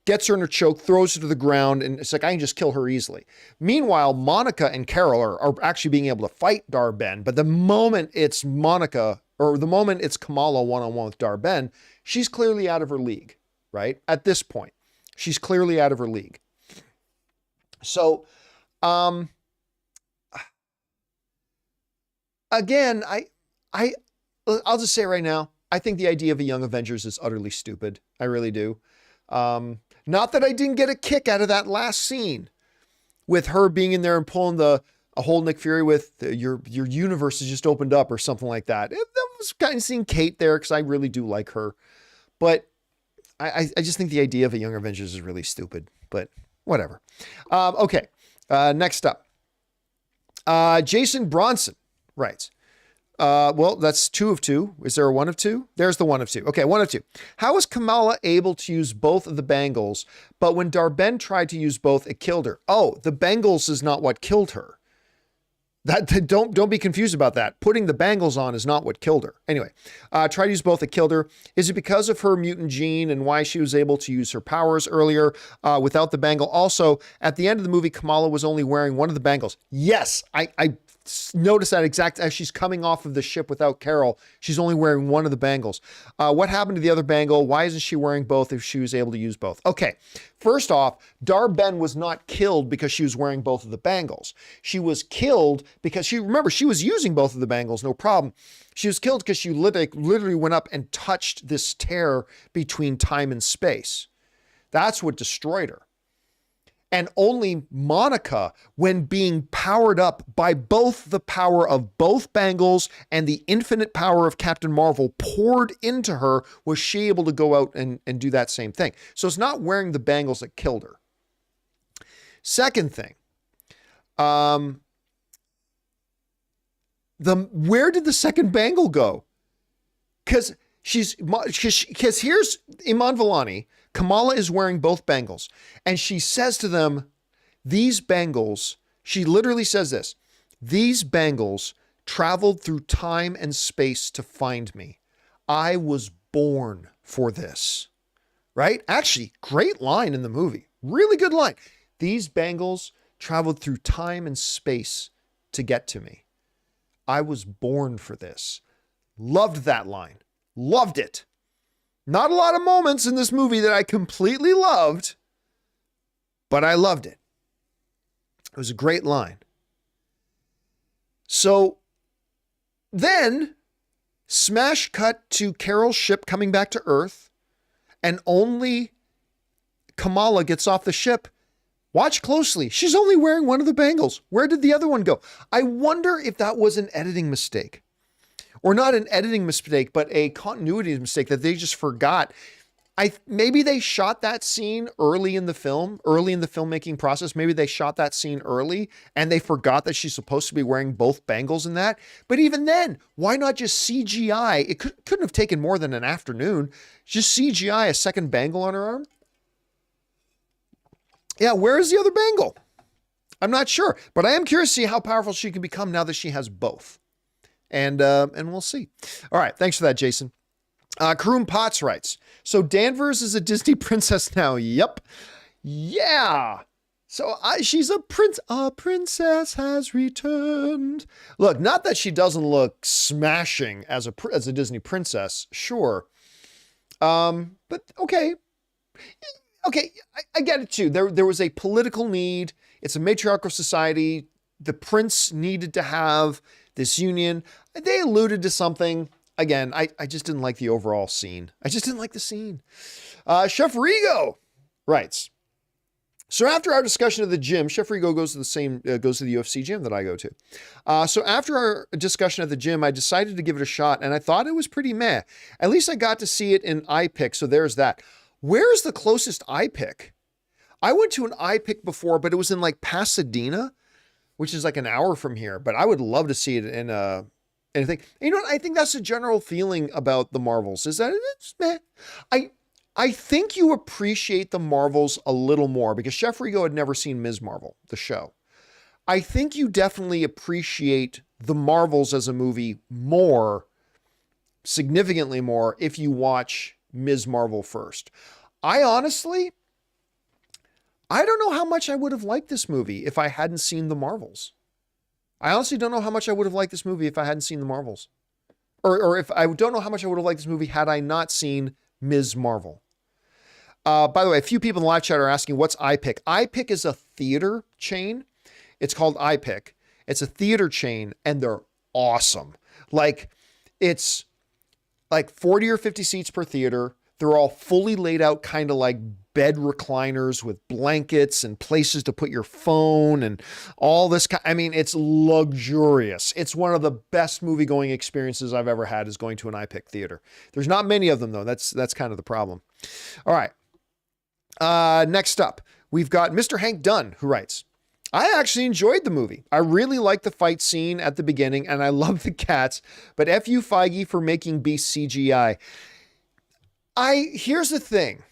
[SPEAKER 1] gets her in a choke, throws her to the ground, and it's like, I can just kill her easily. Meanwhile, Monica and Carol are actually being able to fight Dar-Ben, but the moment it's Monica, or the moment it's Kamala one-on-one with Dar-Ben, she's clearly out of her league, right? At this point, she's clearly out of her league. So, again, I'll just say right now, I think the idea of a Young Avengers is utterly stupid. I really do. Not that I didn't get a kick out of that last scene with her being in there and pulling a whole Nick Fury with your universe has just opened up or something like that. That was kind of seeing Kate there because I really do like her. But I just think the idea of a Young Avengers is really stupid, but whatever. Okay. Next up, Jason Bronson writes, well, that's 2 of 2. Is there a 1 of 2? There's the 1 of 2. Okay, 1 of 2. How was Kamala able to use both of the bangles, but when Dar-Ben tried to use both, it killed her? Oh, the bangles is not what killed her. Don't be confused about that. Putting the bangles on is not what killed her. Anyway, try to use both, it killed her. Is it because of her mutant gene and why she was able to use her powers earlier without the bangle? Also, at the end of the movie, Kamala was only wearing one of the bangles. Yes, I noticed that exact as she's coming off of the ship without Carol, she's only wearing one of the bangles. What happened to the other bangle? Why isn't she wearing both if she was able to use both? Okay, first off, Dar-Ben was not killed because she was wearing both of the bangles. She was killed because she was using both of the bangles, no problem. She was killed because she literally went up and touched this tear between time and space. That's what destroyed her. And only Monica, when being powered up by both the power of both bangles and the infinite power of Captain Marvel poured into her, was she able to go out and do that same thing. So it's not wearing the bangles that killed her. Second thing, where did the second bangle go? Because here's Iman Vellani. Kamala is wearing both bangles, and she says to them, these bangles, she literally says this, these bangles traveled through time and space to find me. I was born for this, right? Actually, great line in the movie. Really good line. These bangles traveled through time and space to get to me. I was born for this. Loved that line. Loved it. Not a lot of moments in this movie that I completely loved, but I loved it. It was a great line. So then smash cut to Carol's ship coming back to Earth, and only Kamala gets off the ship. Watch closely. She's only wearing one of the bangles. Where did the other one go? I wonder if that was an editing mistake, or not an editing mistake, but a continuity mistake that they just forgot. Maybe they shot that scene early in the filmmaking process. Maybe they shot that scene early and they forgot that she's supposed to be wearing both bangles in that. But even then, why not just CGI? It couldn't have taken more than an afternoon. Just CGI a second bangle on her arm. Yeah, where is the other bangle? I'm not sure, but I am curious to see how powerful she can become now that she has both. And we'll see. All right, thanks for that, Jason. Karoom Potts writes, so Danvers is a Disney princess now. Yep. Yeah. So she's a prince. A princess has returned. Look, not that she doesn't look smashing as a Disney princess. Sure. But okay. Okay. I get it too. There was a political need. It's a matriarchal society. The prince needed to have this union. They alluded to something. Again, I just didn't like the overall scene. I just didn't like the scene. Chef Rigo writes, so after our discussion of the gym, Chef Rigo goes to the UFC gym that I go to. So after our discussion at the gym, I decided to give it a shot, and I thought it was pretty meh. At least I got to see it in iPic, so there's that. Where's the closest iPic? I went to an iPic before, but it was in like Pasadena, which is like an hour from here. But I would love to see it in anything. You know what? I think that's the general feeling about the Marvels, is that it's meh. I think you appreciate the Marvels a little more because Chef Rigo had never seen Ms. Marvel, the show. I think you definitely appreciate the Marvels as a movie more, significantly more, if you watch Ms. Marvel first. I honestly don't know how much I would have liked this movie if I hadn't seen the Marvels. I honestly don't know how much I would have liked this movie if I hadn't seen the Marvels. Or if I don't know how much I would have liked this movie had I not seen Ms. Marvel. By the way, a few people in the live chat are asking, what's iPic? iPic is a theater chain. It's called iPic. It's a theater chain, and they're awesome. Like, it's like 40 or 50 seats per theater. They're all fully laid out, kind of like bed recliners with blankets and places to put your phone and all this. I mean, it's luxurious. It's one of the best movie-going experiences I've ever had, is going to an iPic theater. There's not many of them, though. That's kind of the problem. All right. Next up, we've got Mr. Hank Dunn, who writes, I actually enjoyed the movie. I really liked the fight scene at the beginning, and I love the cats, but F you, Feige, for making Beast CGI. Here's the thing.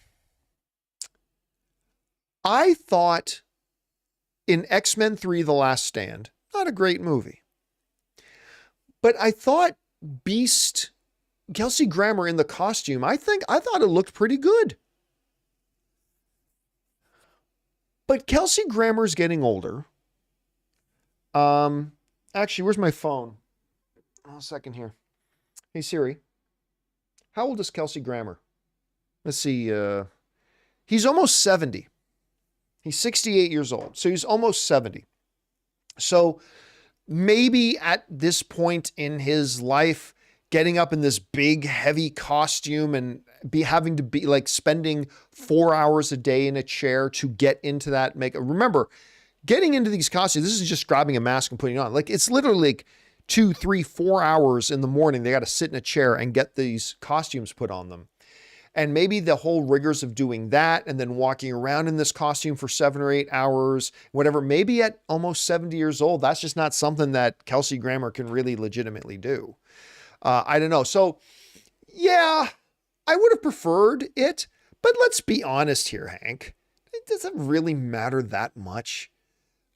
[SPEAKER 1] I thought in X-Men 3, The Last Stand, not a great movie, but I thought Beast, Kelsey Grammer in the costume, I thought it looked pretty good. But Kelsey Grammer's getting older. Actually, where's my phone? Oh, a second here. Hey, Siri. How old is Kelsey Grammer? Let's see. He's almost 70. He's 68 years old. So he's almost 70. So maybe at this point in his life, getting up in this big, heavy costume and having to be like spending 4 hours a day in a chair to get into that makeup. Remember, getting into these costumes, this is just grabbing a mask and putting it on. Like, it's literally like 2, 3, 4 hours in the morning. They got to sit in a chair and get these costumes put on them. And maybe the whole rigors of doing that and then walking around in this costume for 7 or 8 hours, whatever, maybe at almost 70 years old, that's just not something that Kelsey Grammer can really legitimately do. I don't know. So yeah, I would have preferred it, but let's be honest here, Hank. It doesn't really matter that much.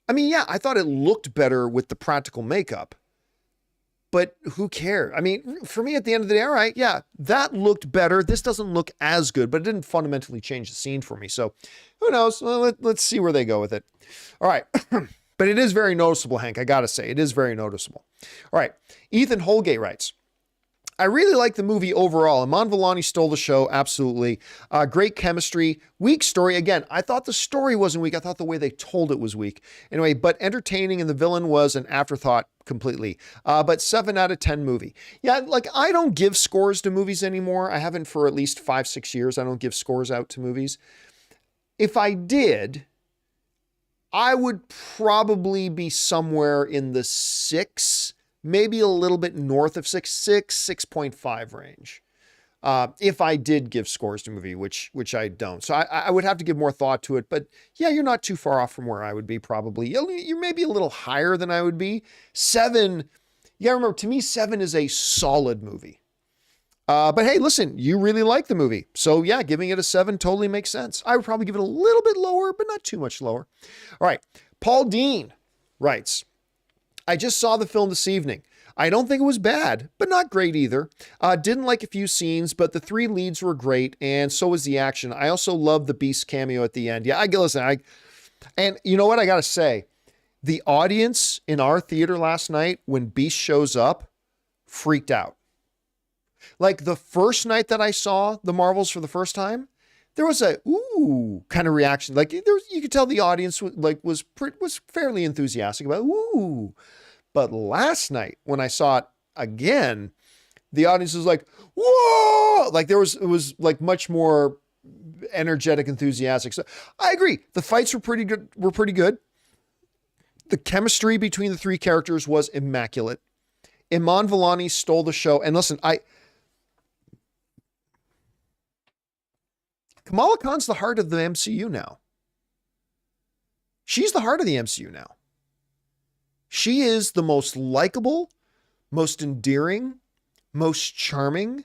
[SPEAKER 1] I mean, yeah, I thought it looked better with the practical makeup, but who cares? I mean, for me at the end of the day, all right, yeah, that looked better. This doesn't look as good, but it didn't fundamentally change the scene for me. So who knows? Well, let's see where they go with it. All right. But it is very noticeable, Hank. I got to say, it is very noticeable. All right. Ethan Holgate writes, I really like the movie overall. Iman Vellani stole the show, absolutely. Great chemistry, weak story. Again, I thought the story wasn't weak. I thought the way they told it was weak. Anyway, but entertaining, and the villain was an afterthought completely. But 7 out of 10 movie. Yeah, like I don't give scores to movies anymore. I haven't for at least 5-6 years. I don't give scores out to movies. If I did, I would probably be somewhere in the 6, maybe a little bit north of 6.5 range. If I did give scores to movie, which I don't. So I would have to give more thought to it, but yeah, you're not too far off from where I would be probably. You're maybe a little higher than I would be. 7, you gotta remember, to me, 7 is a solid movie. But hey, listen, you really like the movie. So yeah, giving it a 7 totally makes sense. I would probably give it a little bit lower, but not too much lower. All right. Paul Dean writes, I just saw the film this evening. I don't think it was bad, but not great either. Didn't like a few scenes, but the 3 leads were great, and so was the action. I also love the Beast cameo at the end. Yeah, and you know what I gotta say? The audience in our theater last night, when Beast shows up, freaked out. Like the first night that I saw the Marvels for the first time, there was a ooh kind of reaction. Like you could tell the audience was fairly enthusiastic about ooh. But last night when I saw it again, the audience was like, whoa! Like it was like much more energetic, enthusiastic. So I agree. The fights were pretty good. The chemistry between the 3 characters was immaculate. Iman Vellani stole the show. And listen, Kamala Khan's the heart of the MCU now. She's the heart of the MCU now. She is the most likable, most endearing, most charming,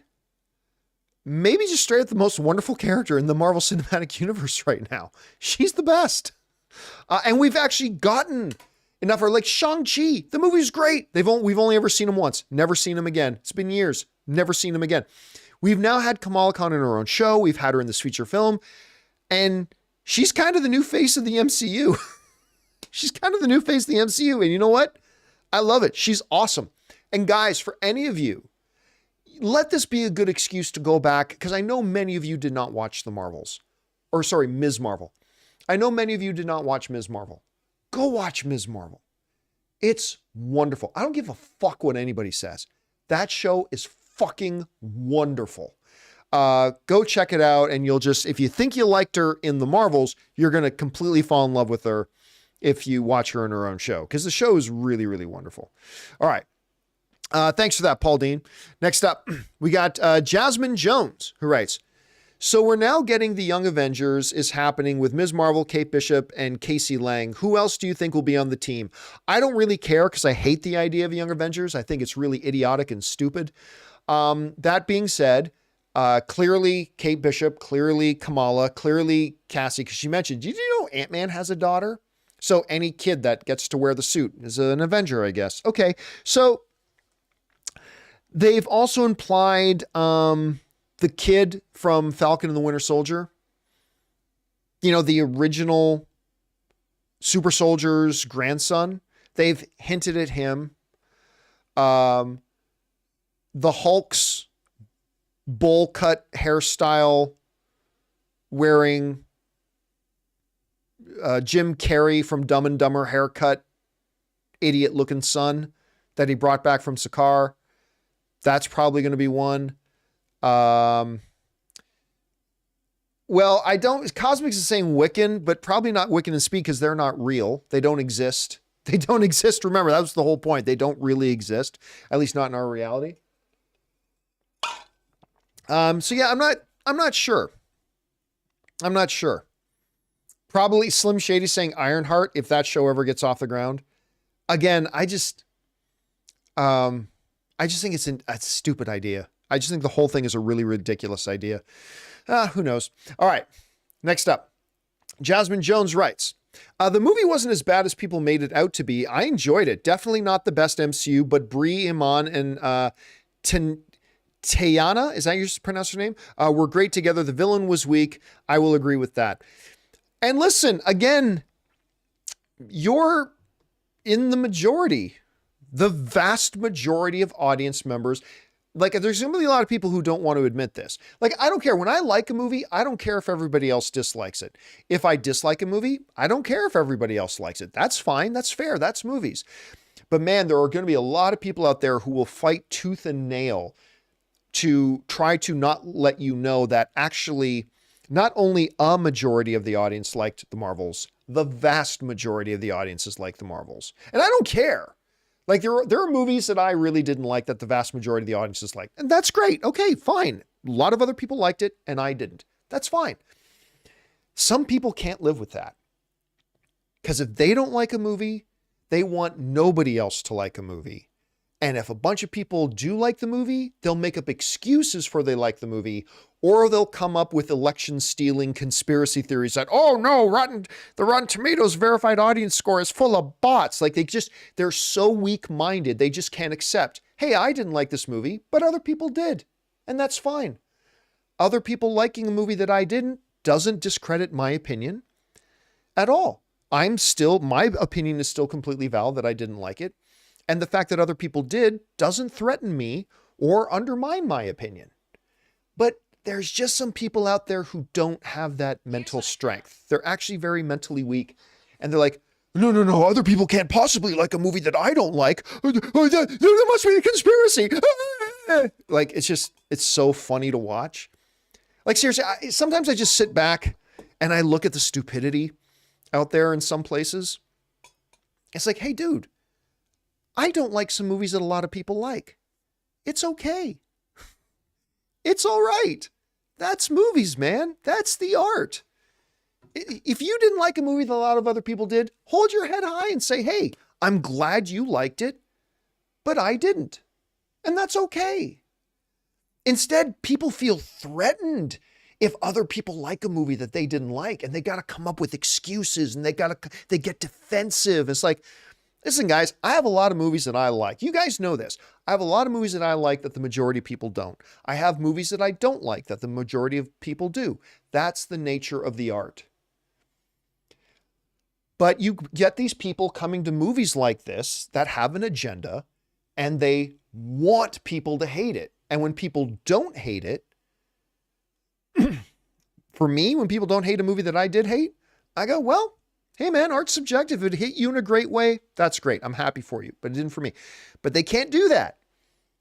[SPEAKER 1] maybe just straight up the most wonderful character in the Marvel Cinematic Universe right now. She's the best. And we've actually gotten enough. Like Shang-Chi, the movie's great. We've only ever seen him once. Never seen him again. It's been years. Never seen him again. We've now had Kamala Khan in her own show. We've had her in this feature film. And she's kind of the new face of the MCU. She's kind of the new face of the MCU. And you know what? I love it. She's awesome. And guys, for any of you, let this be a good excuse to go back, because I know many of you did not watch the Marvels. Or sorry, Ms. Marvel. I know many of you did not watch Ms. Marvel. Go watch Ms. Marvel. It's wonderful. I don't give a fuck what anybody says. That show is fucking wonderful. Go check it out, and you'll just, if you think you liked her in the Marvels, you're going to completely fall in love with her if you watch her in her own show, because the show is really, really wonderful. All right. Thanks for that, Paul Dean. Next up, we got Jasmine Jones, who writes, so we're now getting the Young Avengers is happening with Ms. Marvel, Kate Bishop, and Casey Lang. Who else do you think will be on the team? I don't really care, because I hate the idea of Young Avengers. I think it's really idiotic and stupid. That being said, clearly Kate Bishop, clearly Kamala, clearly Cassie, because she mentioned, did you know Ant-Man has a daughter? So any kid that gets to wear the suit is an Avenger, I guess. Okay, so they've also implied the kid from Falcon and the Winter Soldier, you know, the original Super Soldier's grandson. They've hinted at him. The Hulk's bowl cut hairstyle wearing Jim Carrey from Dumb and Dumber haircut, idiot looking son that he brought back from Sakaar. That's probably going to be one. Well, Cosmics is saying Wiccan, but probably not Wiccan and Speed, because they're not real. They don't exist. They don't exist. Remember, that was the whole point. They don't really exist, at least not in our reality. So yeah, I'm not sure. I'm not sure. Probably Slim Shady saying Ironheart if that show ever gets off the ground. Again, I just think it's a stupid idea. I just think the whole thing is a really ridiculous idea. Who knows? All right. Next up, Jasmine Jones writes, the movie wasn't as bad as people made it out to be. I enjoyed it. Definitely not the best MCU, but Brie, Iman, and Teyana, is that your pronounced her name? Were great together. The villain was weak. I will agree with that. And listen, again, you're in the majority, the vast majority of audience members. Like, there's going to be a lot of people who don't want to admit this. Like, I don't care. When I like a movie, I don't care if everybody else dislikes it. If I dislike a movie, I don't care if everybody else likes it. That's fine. That's fair. That's movies. But man, there are going to be a lot of people out there who will fight tooth and nail to try to not let you know that actually not only a majority of the audience liked the Marvels, the vast majority of the audiences liked the Marvels. And I don't care. Like there are movies that I really didn't like that the vast majority of the audiences liked. And that's great. Okay, fine. A lot of other people liked it and I didn't. That's fine. Some people can't live with that. Because if they don't like a movie, they want nobody else to like a movie. And if a bunch of people do like the movie, they'll make up excuses for they like the movie, or they'll come up with election stealing conspiracy theories that, oh no, the Rotten Tomatoes verified audience score is full of bots. Like they're so weak-minded, they just can't accept, hey, I didn't like this movie, but other people did. And that's fine. Other people liking a movie that I didn't doesn't discredit my opinion at all. My opinion is still completely valid that I didn't like it. And the fact that other people did doesn't threaten me or undermine my opinion. But there's just some people out there who don't have that mental strength. They're actually very mentally weak. And they're like, no, other people can't possibly like a movie that I don't like. There must be a conspiracy. Like, it's so funny to watch. Like, seriously, sometimes I just sit back and I look at the stupidity out there in some places. It's like, hey, dude, I don't like some movies that a lot of people like. It's okay. It's all right. That's movies, man. That's the art. If you didn't like a movie that a lot of other people did, hold your head high and say, hey, I'm glad you liked it, but I didn't. And that's okay. Instead, people feel threatened if other people like a movie that they didn't like, and they got to come up with excuses and they get defensive. It's like, listen, guys, I have a lot of movies that I like. You guys know this. I have a lot of movies that I like that the majority of people don't. I have movies that I don't like that the majority of people do. That's the nature of the art. But you get these people coming to movies like this that have an agenda, and they want people to hate it. And when people don't hate it, for me, when people don't hate a movie that I did hate, I go, well, hey man, art's subjective. If it hit you in a great way, that's great. I'm happy for you, but it didn't for me. But they can't do that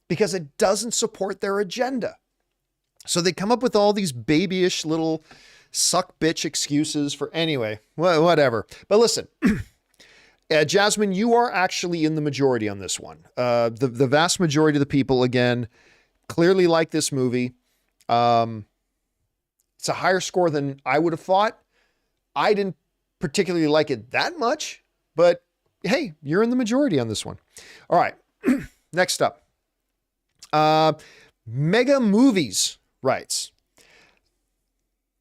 [SPEAKER 1] because it doesn't support their agenda. So they come up with all these babyish little suck bitch excuses for anyway, whatever. But listen, Jasmine, you are actually in the majority on this one. The vast majority of the people, again, clearly like this movie. It's a higher score than I would have thought. I didn't particularly like it that much, but hey, you're in the majority on this one. All right. Next up, Mega Movies writes,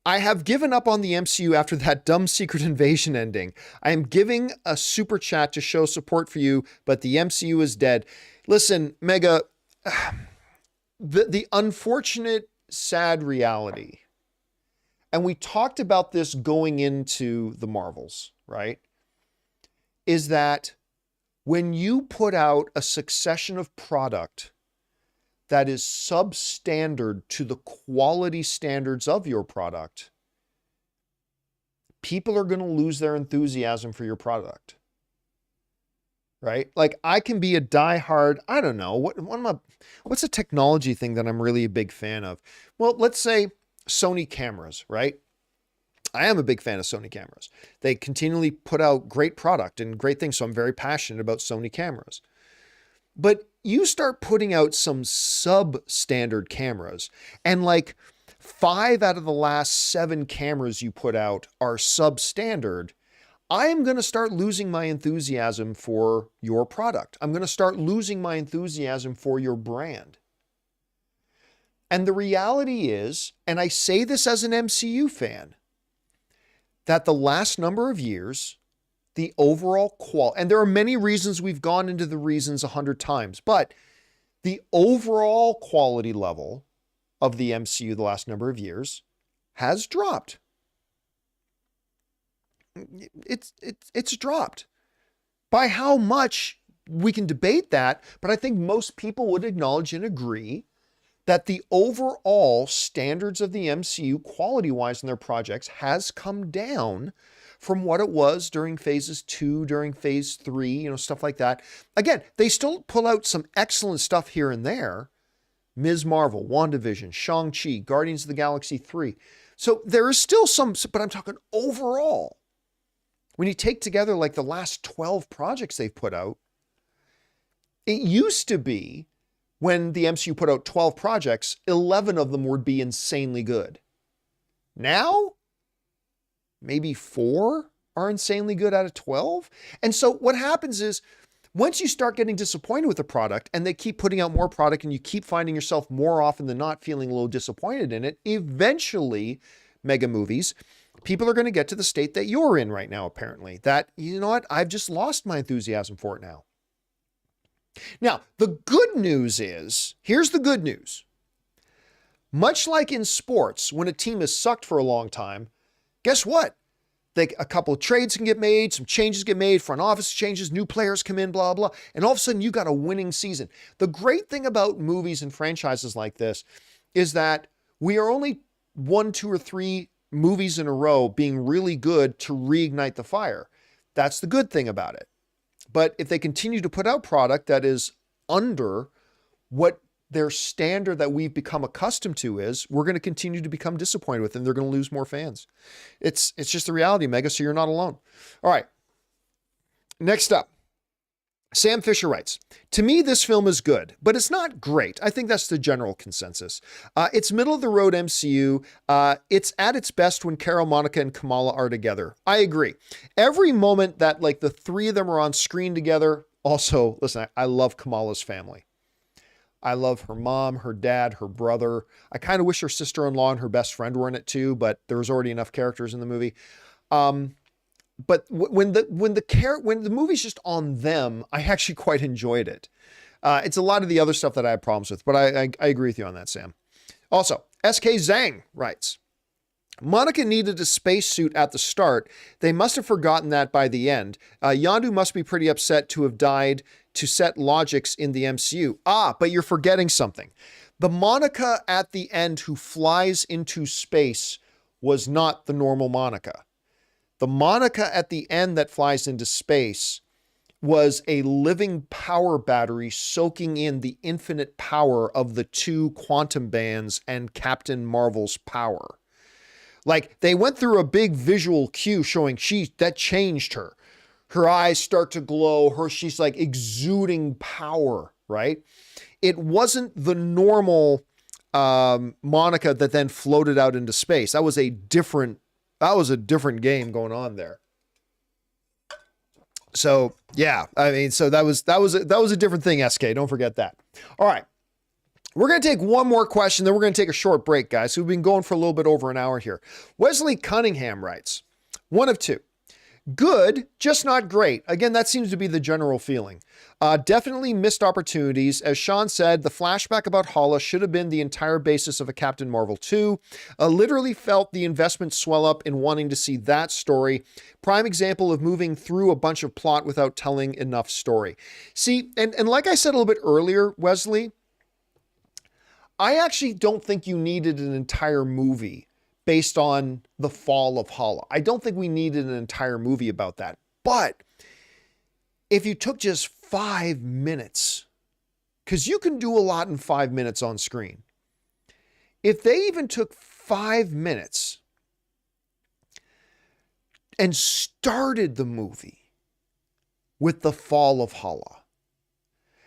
[SPEAKER 1] I have given up on the MCU after that dumb Secret Invasion ending. I am giving a super chat to show support for you, but the MCU is dead. Listen, Mega, the unfortunate, sad reality, and we talked about this going into the Marvels, right? Is that when you put out a succession of product that is substandard to the quality standards of your product, people are going to lose their enthusiasm for your product, right? Like, I can be a diehard, I don't know, what's a technology thing that I'm really a big fan of? Well, let's say Sony cameras, right? I am a big fan of Sony cameras. They continually put out great product and great things, so I'm very passionate about Sony cameras. But you start putting out some substandard cameras, and like 5 out of the last 7 cameras you put out are substandard, I am going to start losing my enthusiasm for your product. I'm going to start losing my enthusiasm for your brand. And the reality is, and I say this as an MCU fan, that the last number of years, the overall quality, and there are many reasons, we've gone into the reasons 100 times, but the overall quality level of the MCU the last number of years has dropped. It's dropped. By how much, we can debate that, but I think most people would acknowledge and agree that the overall standards of the MCU quality-wise in their projects has come down from what it was during phases 2, during phase 3, stuff like that. Again, they still pull out some excellent stuff here and there. Ms. Marvel, WandaVision, Shang-Chi, Guardians of the Galaxy 3. So there is still some, but I'm talking overall. When you take together like the last 12 projects they've put out, it used to be when the MCU put out 12 projects, 11 of them would be insanely good. Now, maybe 4 are insanely good out of 12. And so what happens is, once you start getting disappointed with the product and they keep putting out more product and you keep finding yourself more often than not feeling a little disappointed in it, eventually, mega movies, people are going to get to the state that you're in right now, apparently, that, you know what, I've just lost my enthusiasm for it now. Now, the good news is, here's the good news. Much like in sports, when a team is sucked for a long time, guess what? A couple of trades can get made, some changes get made, front office changes, new players come in, blah, blah. And all of a sudden you got a winning season. The great thing about movies and franchises like this is that we are only 1, 2, or 3 movies in a row being really good to reignite the fire. That's the good thing about it. But if they continue to put out product that is under what their standard that we've become accustomed to is, we're going to continue to become disappointed with them. They're going to lose more fans. It's just the reality, Mega, so you're not alone. All right. Next up, Sam Fisher writes, to me, this film is good, but it's not great. I think that's the general consensus. It's middle of the road MCU. It's at its best when Carol, Monica, and Kamala are together. I agree. Every moment that like the 3 of them are on screen together. Also, listen, I love Kamala's family. I love her mom, her dad, her brother. I kind of wish her sister-in-law and her best friend were in it too, but there was already enough characters in the movie. But when the movie's just on them, I actually quite enjoyed it. It's a lot of the other stuff that I have problems with, but I agree with you on that, Sam. Also, SK Zhang writes, Monica needed a spacesuit at the start. They must have forgotten that by the end. Yondu must be pretty upset to have died to set logics in the MCU. But you're forgetting something. The Monica at the end who flies into space was not the normal Monica. The Monica at the end that flies into space was a living power battery soaking in the infinite power of the 2 quantum bands and Captain Marvel's power. Like, they went through a big visual cue showing that changed her. Her eyes start to glow. She's like exuding power, right? It wasn't the normal Monica that then floated out into space. That was a different game going on there. So yeah, I mean, so that was a different thing, SK. Don't forget that. All right. We're going to take one more question, then we're going to take a short break, guys. So we've been going for a little bit over an hour here. Wesley Cunningham writes, 1 of 2. Good, just not great. Again, that seems to be the general feeling. Definitely missed opportunities. As Sean said, the flashback about Hala should have been the entire basis of a Captain Marvel 2. Literally felt the investment swell up in wanting to see that story. Prime example of moving through a bunch of plot without telling enough story. See, and like I said a little bit earlier, Wesley, I actually don't think you needed an entire movie based on the fall of Hala. I don't think we needed an entire movie about that. But if you took just 5 minutes, because you can do a lot in 5 minutes on screen. If they even took 5 minutes and started the movie with the fall of Hala,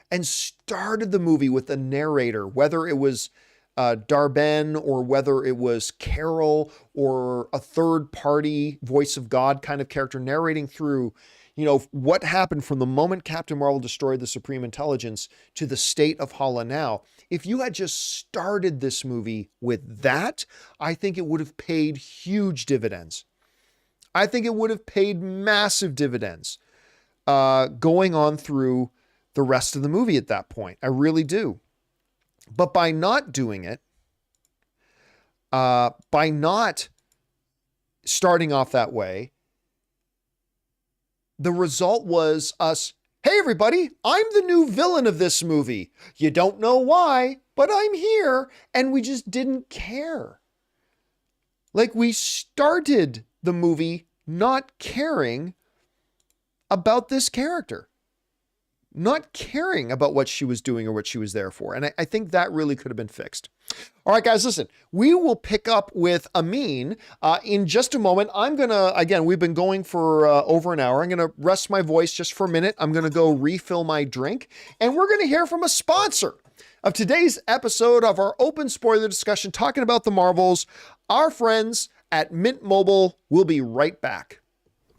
[SPEAKER 1] and started the movie with a narrator, whether it was Darben or whether it was Carol or a third party voice of God kind of character narrating through, what happened from the moment Captain Marvel destroyed the Supreme Intelligence to the state of Hala now. If you had just started this movie with that, I think it would have paid huge dividends. I think it would have paid massive dividends going on through the rest of the movie at that point. I really do. But by not doing it, by not starting off that way, the result was us, hey everybody, I'm the new villain of this movie. You don't know why, but I'm here, and we just didn't care. Like, we started the movie not caring about this character, not caring about what she was doing or what she was there for. And I think that really could have been fixed. All right, guys, listen, we will pick up with Amin in just a moment. I'm going to, again, we've been going for over an hour. I'm going to rest my voice just for a minute. I'm going to go refill my drink, and we're going to hear from a sponsor of today's episode of our open spoiler discussion talking about the Marvels, our friends at Mint Mobile. We'll be right back.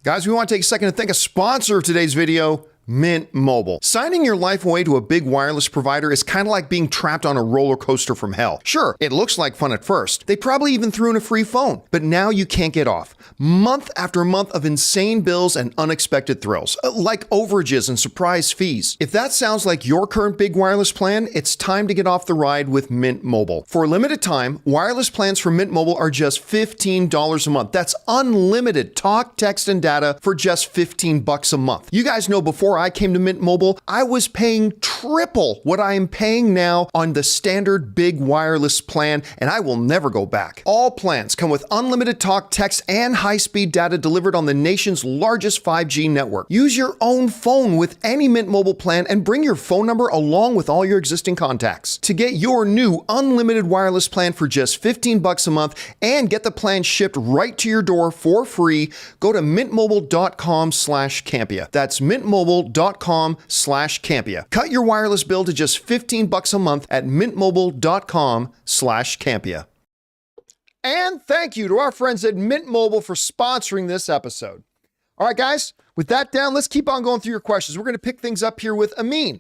[SPEAKER 1] Guys, we want to take a second to thank a sponsor of today's video, Mint Mobile. Signing your life away to a big wireless provider is kind of like being trapped on a roller coaster from hell. Sure, it looks like fun at first. They probably even threw in a free phone, but now you can't get off. Month after month of insane bills and unexpected thrills, like overages and surprise fees. If that sounds like your current big wireless plan, it's time to get off the ride with Mint Mobile. For a limited time, wireless plans from Mint Mobile are just $15 a month. That's unlimited talk, text, and data for just $15 a month. You guys know before I came to Mint Mobile, I was paying triple what I am paying now on the standard big wireless plan, and I will never go back. All plans come with unlimited talk, text, and high-speed data delivered on the nation's largest 5G network. Use your own phone with any Mint Mobile plan and bring your phone number along with all your existing contacts. To get your new unlimited wireless plan for just $15 a month and get the plan shipped right to your door for free, go to mintmobile.com/Campea. That's mintmobile.com/Campea. Cut your wireless bill to just $15 a month at mintmobile.com/Campea. And thank you to our friends at Mint Mobile for sponsoring this episode. All right, guys, with that down, let's keep on going through your questions. We're going to pick things up here with Amin.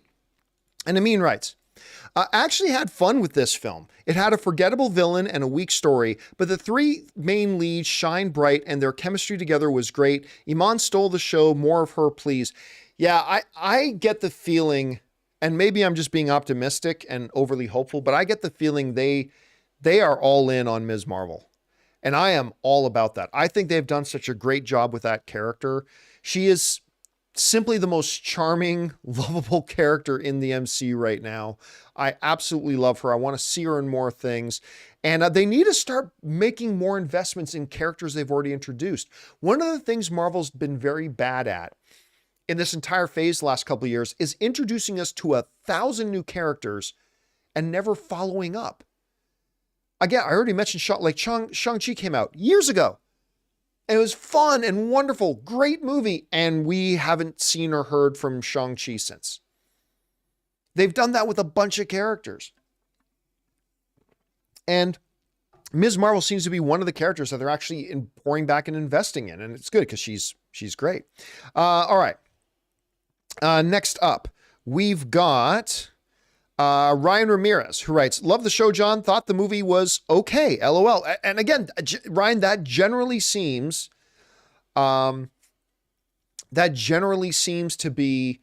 [SPEAKER 1] And Amin writes, I actually had fun with this film. It had a forgettable villain and a weak story, but the three main leads shine bright and their chemistry together was great. Iman stole the show. More of her, please. Yeah, I get the feeling, and maybe I'm just being optimistic and overly hopeful, but I get the feeling they are all in on Ms. Marvel. And I am all about that. I think they've done such a great job with that character. She is simply the most charming, lovable character in the MCU right now. I absolutely love her. I want to see her in more things. And they need to start making more investments in characters they've already introduced. One of the things Marvel's been very bad at in this entire phase the last couple of years is introducing us to 1,000 new characters and never following up. Again, I already mentioned Shang-Chi came out years ago. And it was fun and wonderful, great movie, and we haven't seen or heard from Shang-Chi since. They've done that with a bunch of characters. And Ms. Marvel seems to be one of the characters that they're actually pouring back and investing in, and it's good because she's great. All right. Next up, we've got Ryan Ramirez, who writes, love the show, John. Thought the movie was okay. LOL. And again, Ryan, that generally seems to be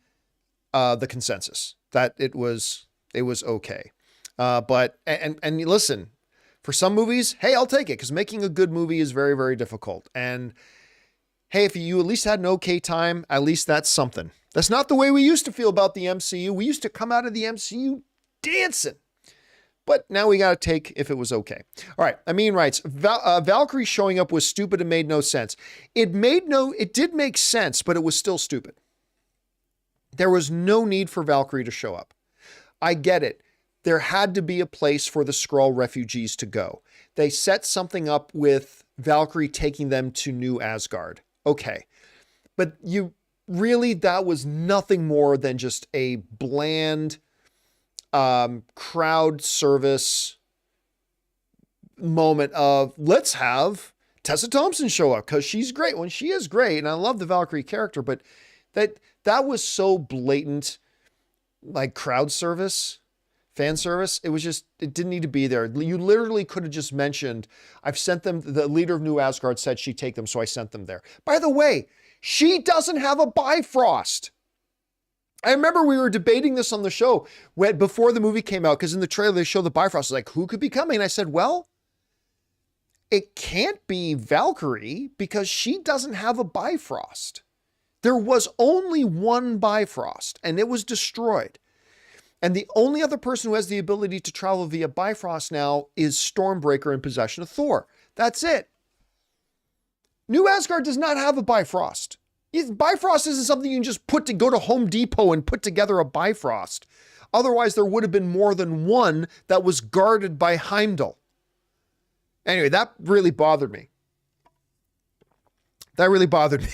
[SPEAKER 1] the consensus, that it was okay. But listen, for some movies, hey, I'll take it, because making a good movie is very, very difficult. And hey, if you at least had an okay time, at least that's something. That's not the way we used to feel about the MCU. We used to come out of the MCU dancing. But now we got to take if it was okay. All right. Amin writes, Valkyrie showing up was stupid and made no sense. It did make sense, but it was still stupid. There was no need for Valkyrie to show up. I get it. There had to be a place for the Skrull refugees to go. They set something up with Valkyrie taking them to New Asgard. Okay. But that was nothing more than just a bland crowd service moment of, let's have Tessa Thompson show up because she's great. When she is great, and I love the Valkyrie character, but that was so blatant, like crowd service, fan service. It didn't need to be there. You literally could have just mentioned, I've sent them, the leader of New Asgard said she'd take them, so I sent them there. By the way, she doesn't have a Bifrost. I remember we were debating this on the show before the movie came out, because in the trailer they show the Bifrost. Like, who could be coming? And I said, well, it can't be Valkyrie because she doesn't have a Bifrost. There was only one Bifrost and it was destroyed. And the only other person who has the ability to travel via Bifrost now is Stormbreaker in possession of Thor. That's it. New Asgard does not have a Bifrost. Bifrost isn't something you can just go to Home Depot and put together a Bifrost. Otherwise, there would have been more than one that was guarded by Heimdall. Anyway, that really bothered me. That really bothered me.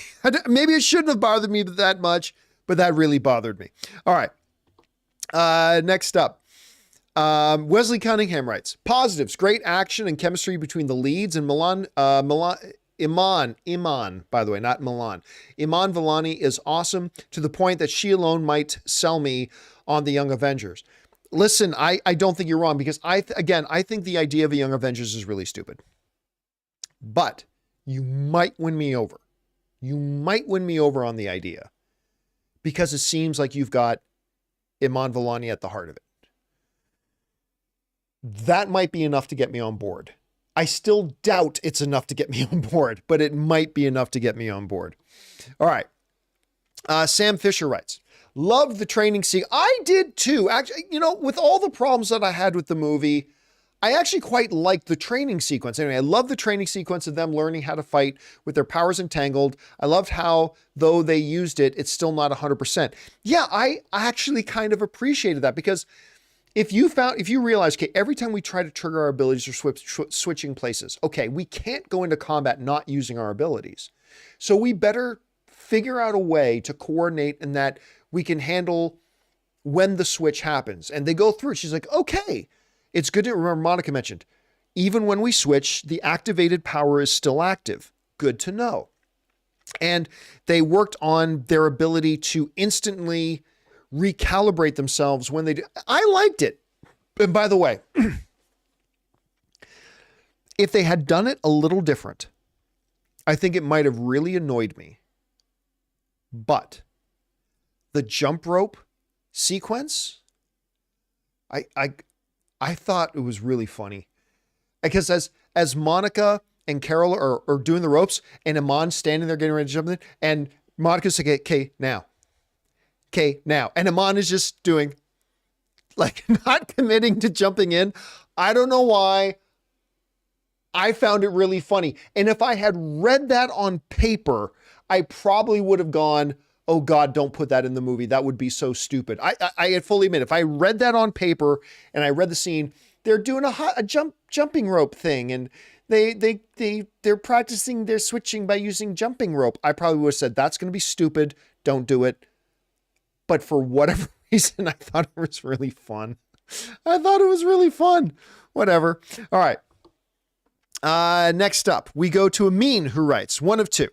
[SPEAKER 1] Maybe it shouldn't have bothered me that much, but that really bothered me. All right. Next up. Wesley Cunningham writes, positives, great action and chemistry between the leads and Iman, by the way, not Milan. Iman Vellani is awesome to the point that she alone might sell me on the Young Avengers. Listen, I don't think you're wrong because I think the idea of a Young Avengers is really stupid. But you might win me over. You might win me over on the idea because it seems like you've got Iman Vellani at the heart of it. That might be enough to get me on board. I still doubt it's enough to get me on board, but it might be enough to get me on board. All right. Sam Fisher writes, loved the training scene. I did too. Actually, with all the problems that I had with the movie, I actually quite liked the training sequence. Anyway, I love the training sequence of them learning how to fight with their powers entangled. I loved how, though they used it, it's still not 100%. Yeah, I actually kind of appreciated that because if you realize, okay, every time we try to trigger our abilities or switching places, okay, we can't go into combat not using our abilities. So we better figure out a way to coordinate and that we can handle when the switch happens. And they go through it. She's like, okay, it's good to remember Monica mentioned, even when we switch, the activated power is still active. Good to know. And they worked on their ability to instantly recalibrate themselves when they do. I liked it. And by the way, if they had done it a little different, I think it might have really annoyed me. But the jump rope sequence, I thought it was really funny because as Monica and Carol are doing the ropes and Iman's standing there getting ready to jump in and Monica's like, okay, now. And Iman is just doing like not committing to jumping in. I don't know why. I found it really funny. And if I had read that on paper, I probably would have gone, oh God, don't put that in the movie. That would be so stupid. I had fully admit, if I read that on paper and I read the scene, they're doing a jumping rope thing and they're practicing their switching by using jumping rope. I probably would have said, that's going to be stupid. Don't do it. But for whatever reason, I thought it was really fun. Whatever. All right. Next up, we go to Amin, who writes, one of two.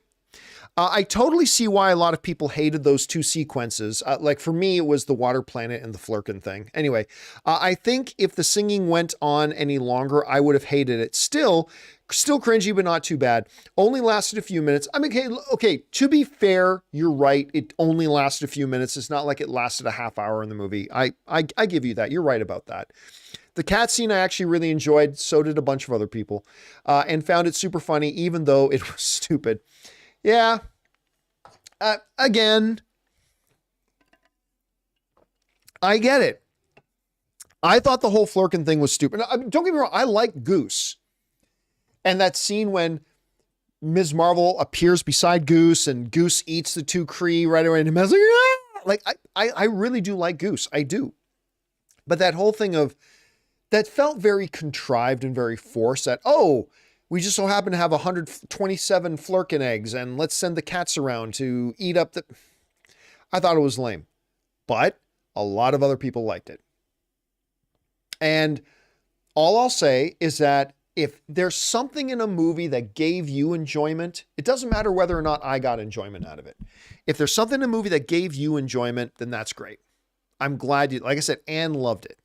[SPEAKER 1] I totally see why a lot of people hated those two sequences. Like for me, it was the water planet and the Flurkin thing. Anyway, I think if the singing went on any longer, I would have hated it. Still cringy, but not too bad. Only lasted a few minutes. I mean, okay, to be fair, you're right. It only lasted a few minutes. It's not like it lasted a half hour in the movie. I give you that. You're right about that. The cat scene I actually really enjoyed. So did a bunch of other people, and found it super funny, even though it was stupid. Yeah. Again, I get it. I thought the whole Flurkin thing was stupid. Don't get me wrong. I like Goose. And that scene when Ms. Marvel appears beside Goose and Goose eats the two Kree right away. And I was like, yeah! I really do like Goose. I do. But that whole thing of that felt very contrived and very forced that, oh, we just so happen to have 127 Flurkin eggs and let's send the cats around to eat up the... I thought it was lame, but a lot of other people liked it. And all I'll say is that if there's something in a movie that gave you enjoyment, it doesn't matter whether or not I got enjoyment out of it. If there's something in a movie that gave you enjoyment, then that's great. I'm glad you, like I said, Anne loved it.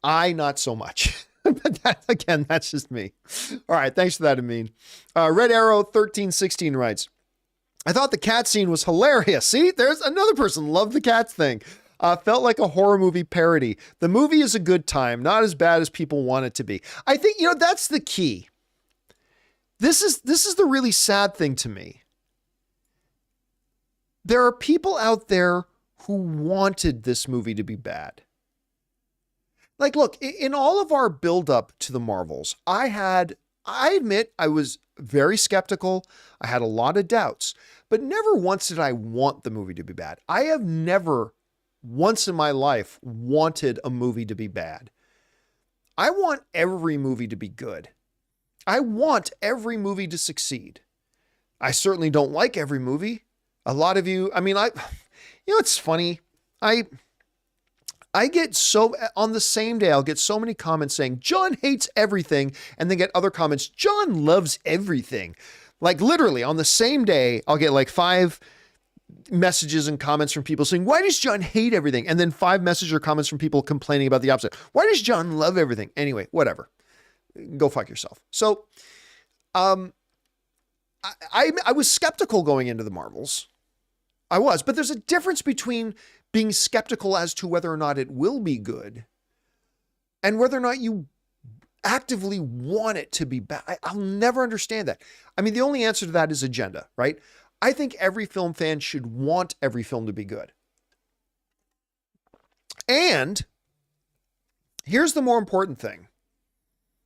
[SPEAKER 1] I, not so much. But again, that's just me. All right. Thanks for that, Amin. Red Arrow 1316 writes, I thought the cat scene was hilarious. See, there's another person loved the cats thing. Felt like a horror movie parody. The movie is a good time, not as bad as people want it to be. I think, that's the key. This is the really sad thing to me. There are people out there who wanted this movie to be bad. Like, look, in all of our buildup to the Marvels, I admit I was very skeptical. I had a lot of doubts, but never once did I want the movie to be bad. I have never once in my life wanted a movie to be bad. I want every movie to be good. I want every movie to succeed. I certainly don't like every movie. A lot of you, it's funny. I get so, on the same day, I'll get so many comments saying, John hates everything, and then get other comments, John loves everything. Like literally on the same day, I'll get like 5 messages and comments from people saying, why does John hate everything? And then 5 messages or comments from people complaining about the opposite. Why does John love everything? Anyway, whatever. Go fuck yourself. So, I was skeptical going into the Marvels. I was, but there's a difference between being skeptical as to whether or not it will be good and whether or not you actively want it to be bad. I'll never understand that. I mean, the only answer to that is agenda, right? I think every film fan should want every film to be good. And here's the more important thing.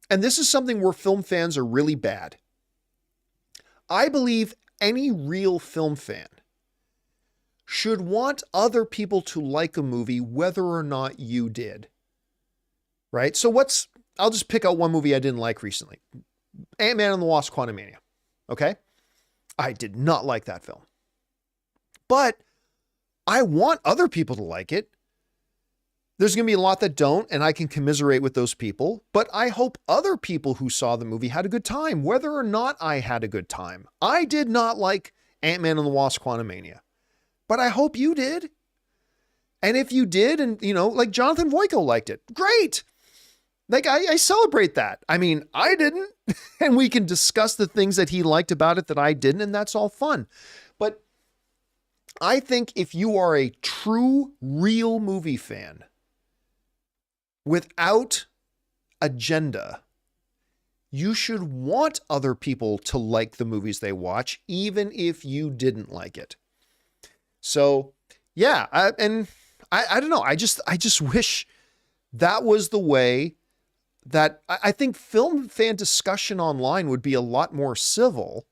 [SPEAKER 1] And this is something where film fans are really bad. I believe any real film fan should want other people to like a movie, whether or not you did. Right? So I'll just pick out one movie I didn't like recently. Ant-Man and the Wasp: Quantumania. Okay? I did not like that film. But I want other people to like it. There's going to be a lot that don't, and I can commiserate with those people, but I hope other people who saw the movie had a good time, whether or not I had a good time. I did not like Ant-Man and the Wasp: Quantumania, but I hope you did. And if you did, and like Jonathan Voico liked it, great. Like I celebrate that. I mean, I didn't, and we can discuss the things that he liked about it that I didn't, and that's all fun. But I think if you are a true, real movie fan, without agenda, you should want other people to like the movies they watch, even if you didn't like it. So, yeah, I don't know. I just wish that was the way that I think film fan discussion online would be a lot more civil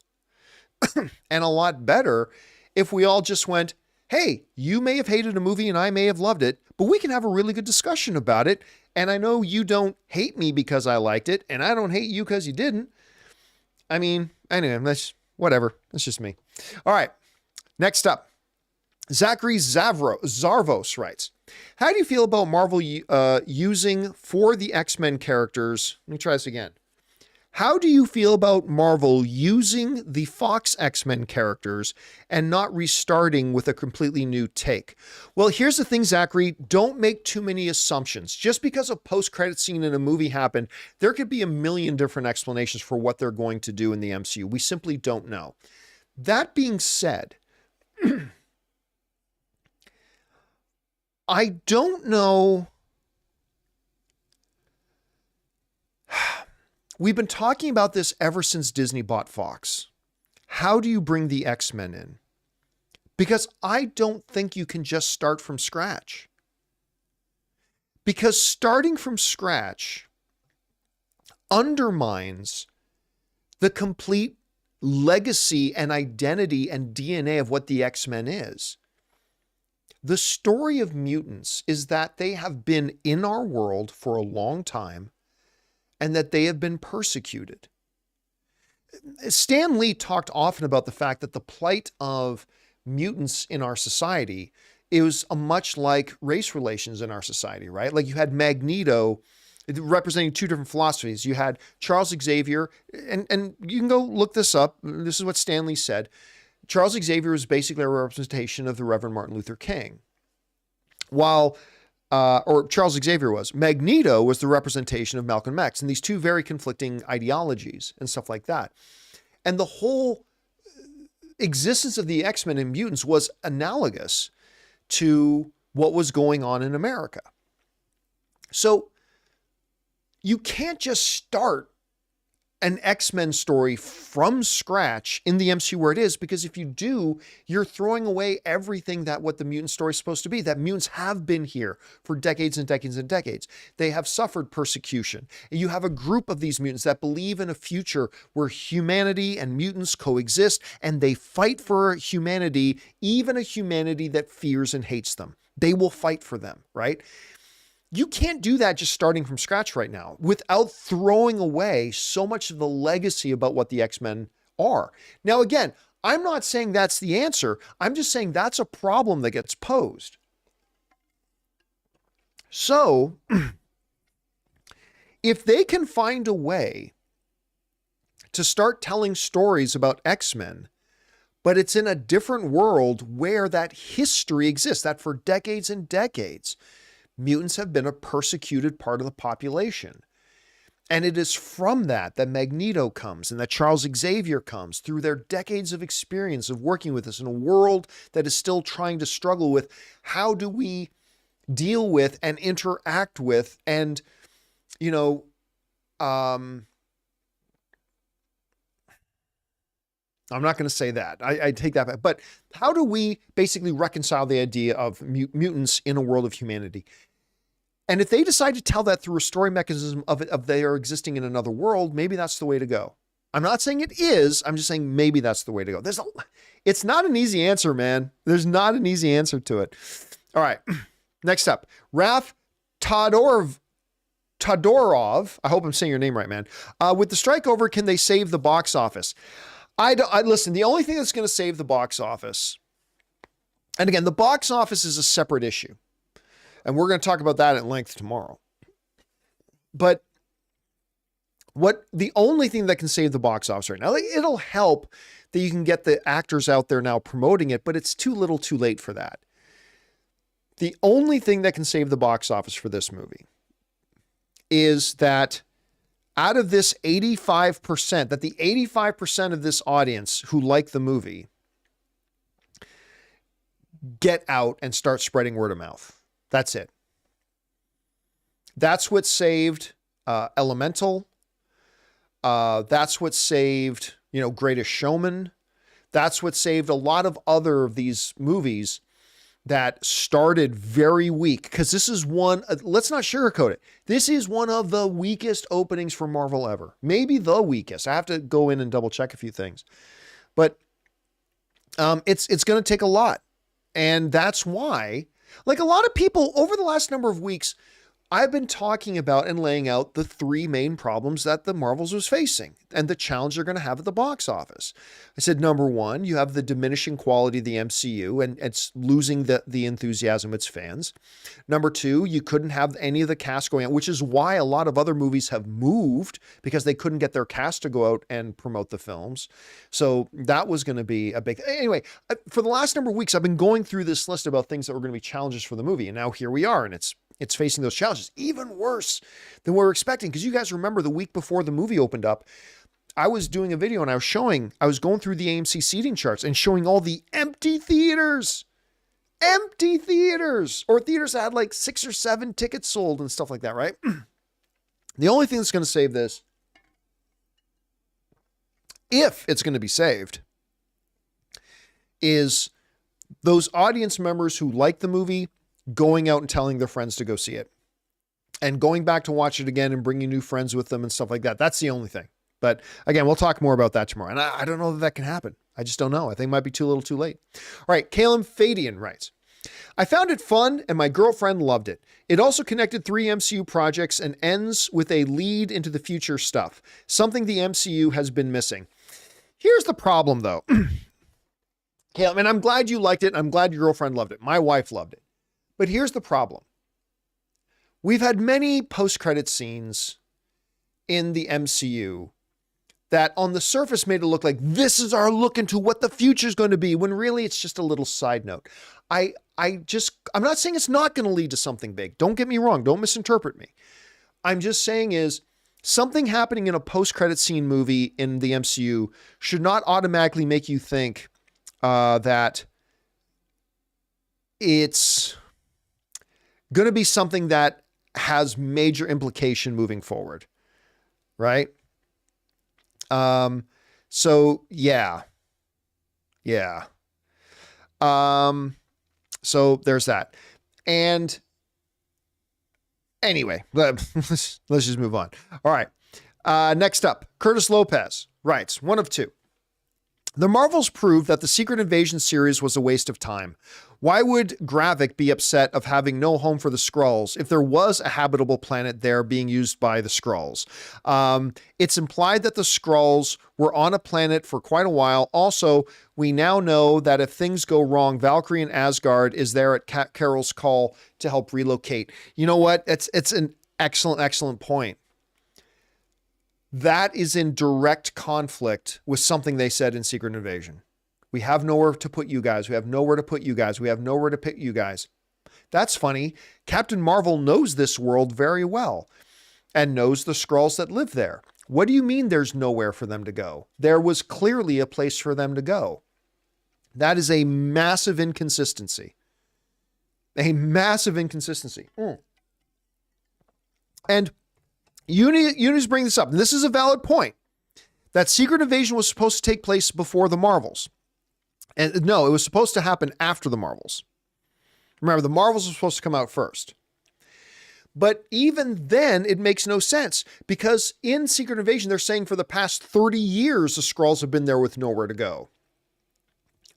[SPEAKER 1] and a lot better if we all just went, hey, you may have hated a movie and I may have loved it, but we can have a really good discussion about it. And I know you don't hate me because I liked it, and I don't hate you because you didn't. I mean, anyway, that's whatever. That's just me. All right. Next up, Zachary Zarvos writes, how do you feel about Marvel using for the X-Men characters? Let me try this again. How do you feel about Marvel using the Fox X-Men characters and not restarting with a completely new take? Well, here's the thing, Zachary. Don't make too many assumptions. Just because a post-credit scene in a movie happened, there could be a million different explanations for what they're going to do in the MCU. We simply don't know. That being said, I don't know. We've been talking about this ever since Disney bought Fox. How do you bring the X-Men in? Because I don't think you can just start from scratch. Because starting from scratch undermines the complete legacy and identity and DNA of what the X-Men is. The story of mutants is that they have been in our world for a long time and that they have been persecuted. Stan Lee talked often about the fact that the plight of mutants in our society is much like race relations in our society, right? Like you had Magneto representing two different philosophies. You had Charles Xavier, and you can go look this up. This is what Stan Lee said. Charles Xavier was basically a representation of the Reverend Martin Luther King. Or Charles Xavier was. Magneto was the representation of Malcolm X, and these two very conflicting ideologies and stuff like that. And the whole existence of the X-Men and mutants was analogous to what was going on in America. So you can't just start an X-Men story from scratch in the MCU where it is, because if you do, you're throwing away everything that what the mutant story is supposed to be, that mutants have been here for decades and decades and decades. They have suffered persecution. And you have a group of these mutants that believe in a future where humanity and mutants coexist, and they fight for humanity, even a humanity that fears and hates them. They will fight for them, right? You can't do that just starting from scratch right now without throwing away so much of the legacy about what the X-Men are. Now, again, I'm not saying that's the answer. I'm just saying that's a problem that gets posed. So, if they can find a way to start telling stories about X-Men, but it's in a different world where that history exists, that for decades and decades, mutants have been a persecuted part of the population. And it is from that Magneto comes and that Charles Xavier comes through their decades of experience of working with us in a world that is still trying to struggle with how do we deal with and interact with and, you know, I'm not going to say that. I take that back. But how do we basically reconcile the idea of mutants in a world of humanity? And if they decide to tell that through a story mechanism of they are existing in another world, maybe that's the way to go. I'm not saying it is. I'm just saying maybe that's the way to go. It's not an easy answer, man. There's not an easy answer to it. All right. Next up, Raf Todorov. I hope I'm saying your name right, man. With the strike over, can they save the box office? Listen, the only thing that's going to save the box office, and again, the box office is a separate issue, and we're going to talk about that at length tomorrow. But the only thing that can save the box office right now, it'll help that you can get the actors out there now promoting it, but it's too little too late for that. The only thing that can save the box office for this movie is that out of this 85%, that the 85% of this audience who like the movie get out and start spreading word of mouth. That's it. That's what saved Elemental. That's what saved, Greatest Showman. That's what saved a lot of other of these movies that started very weak, because this is let's not sugarcoat it. This is one of the weakest openings for Marvel ever. Maybe the weakest. I have to go in and double check a few things, but it's going to take a lot. And that's why, like a lot of people over the last number of weeks, I've been talking about and laying out the three main problems that the Marvels was facing and the challenge they're going to have at the box office. I said, number one, you have the diminishing quality of the MCU and it's losing the enthusiasm of its fans. Number two, you couldn't have any of the cast going out, which is why a lot of other movies have moved, because they couldn't get their cast to go out and promote the films. So that was going to be a big, anyway, for the last number of weeks, I've been going through this list about things that were going to be challenges for the movie. And now here we are, and it's facing those challenges even worse than we were expecting. Because you guys remember the week before the movie opened up, I was doing a video and I was going through the AMC seating charts and showing all the empty theaters, or theaters that had like 6 or 7 tickets sold and stuff like that, right? The only thing that's going to save this, if it's going to be saved, is those audience members who like the movie going out and telling their friends to go see it and going back to watch it again and bringing new friends with them and stuff like that. That's the only thing. But again, we'll talk more about that tomorrow. And I don't know that can happen. I just don't know. I think it might be too little too late. All right. Caleb Fadian writes, I found it fun and my girlfriend loved it. It also connected 3 MCU projects and ends with a lead into the future stuff, something the MCU has been missing. Here's the problem though. Caleb, and I'm glad you liked it. I'm glad your girlfriend loved it. My wife loved it. But here's the problem. We've had many post-credit scenes in the MCU that on the surface made it look like this is our look into what the future is going to be, when really it's just a little side note. I'm not saying it's not going to lead to something big. Don't get me wrong. Don't misinterpret me. I'm just saying is something happening in a post-credit scene movie in the MCU should not automatically make you think that it's going to be something that has major implication moving forward, right? So yeah. So there's that. And anyway, let's just move on. All right. Next up, Curtis Lopez writes, one of two. The Marvels proved that the Secret Invasion series was a waste of time. Why would Gravik be upset of having no home for the Skrulls if there was a habitable planet there being used by the Skrulls? It's implied that the Skrulls were on a planet for quite a while. Also, we now know that if things go wrong, Valkyrie and Asgard is there at Carol's call to help relocate. You know what? It's an excellent point. That is in direct conflict with something they said in Secret Invasion. We have nowhere to put you guys. We have nowhere to put you guys. We have nowhere to put you guys. That's funny. Captain Marvel knows this world very well and knows the Skrulls that live there. What do you mean there's nowhere for them to go? There was clearly a place for them to go. That is a massive inconsistency. A massive inconsistency. And Uni's bringing this up, and this is a valid point, that Secret Invasion was supposed to take place before the Marvels. And no, it was supposed to happen after the Marvels. Remember, the Marvels were supposed to come out first. But even then, it makes no sense, because in Secret Invasion, they're saying for the past 30 years, the Skrulls have been there with nowhere to go.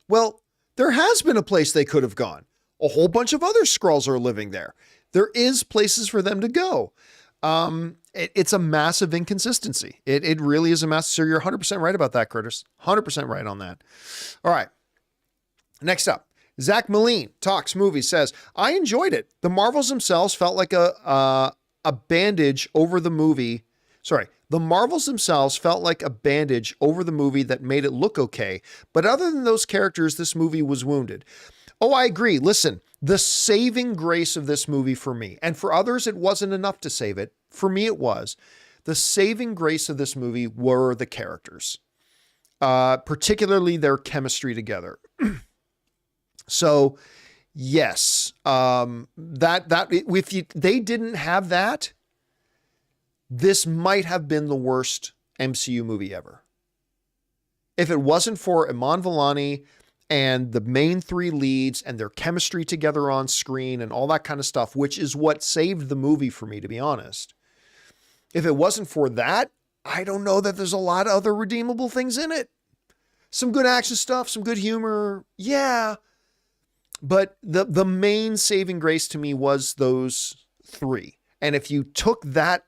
[SPEAKER 1] Well, there has been a place they could have gone. A whole bunch of other Skrulls are living there. There is places for them to go. It's a massive inconsistency. It really is a massive. So you're 100% right about that, Curtis. 100% right on that. All right. Next up, Zach Moline Talks Movies says, I enjoyed it. The Marvels themselves felt like a bandage over the movie. The Marvels themselves felt like a bandage over the movie that made it look okay. But other than those characters, this movie was wounded. Oh, I agree. Listen, the saving grace of this movie for me, and for others, it wasn't enough to save it. For me, it was. The saving grace of this movie were the characters, particularly their chemistry together. So, yes, if they didn't have that, this might have been the worst MCU movie ever. If it wasn't for Iman Vellani and the main three leads and their chemistry together on screen and all that kind of stuff, which is what saved the movie for me, to be honest. If it wasn't for that, I don't know that there's a lot of other redeemable things in it. Some good action stuff, some good humor. Yeah. But the main saving grace to me was those three. And if you took that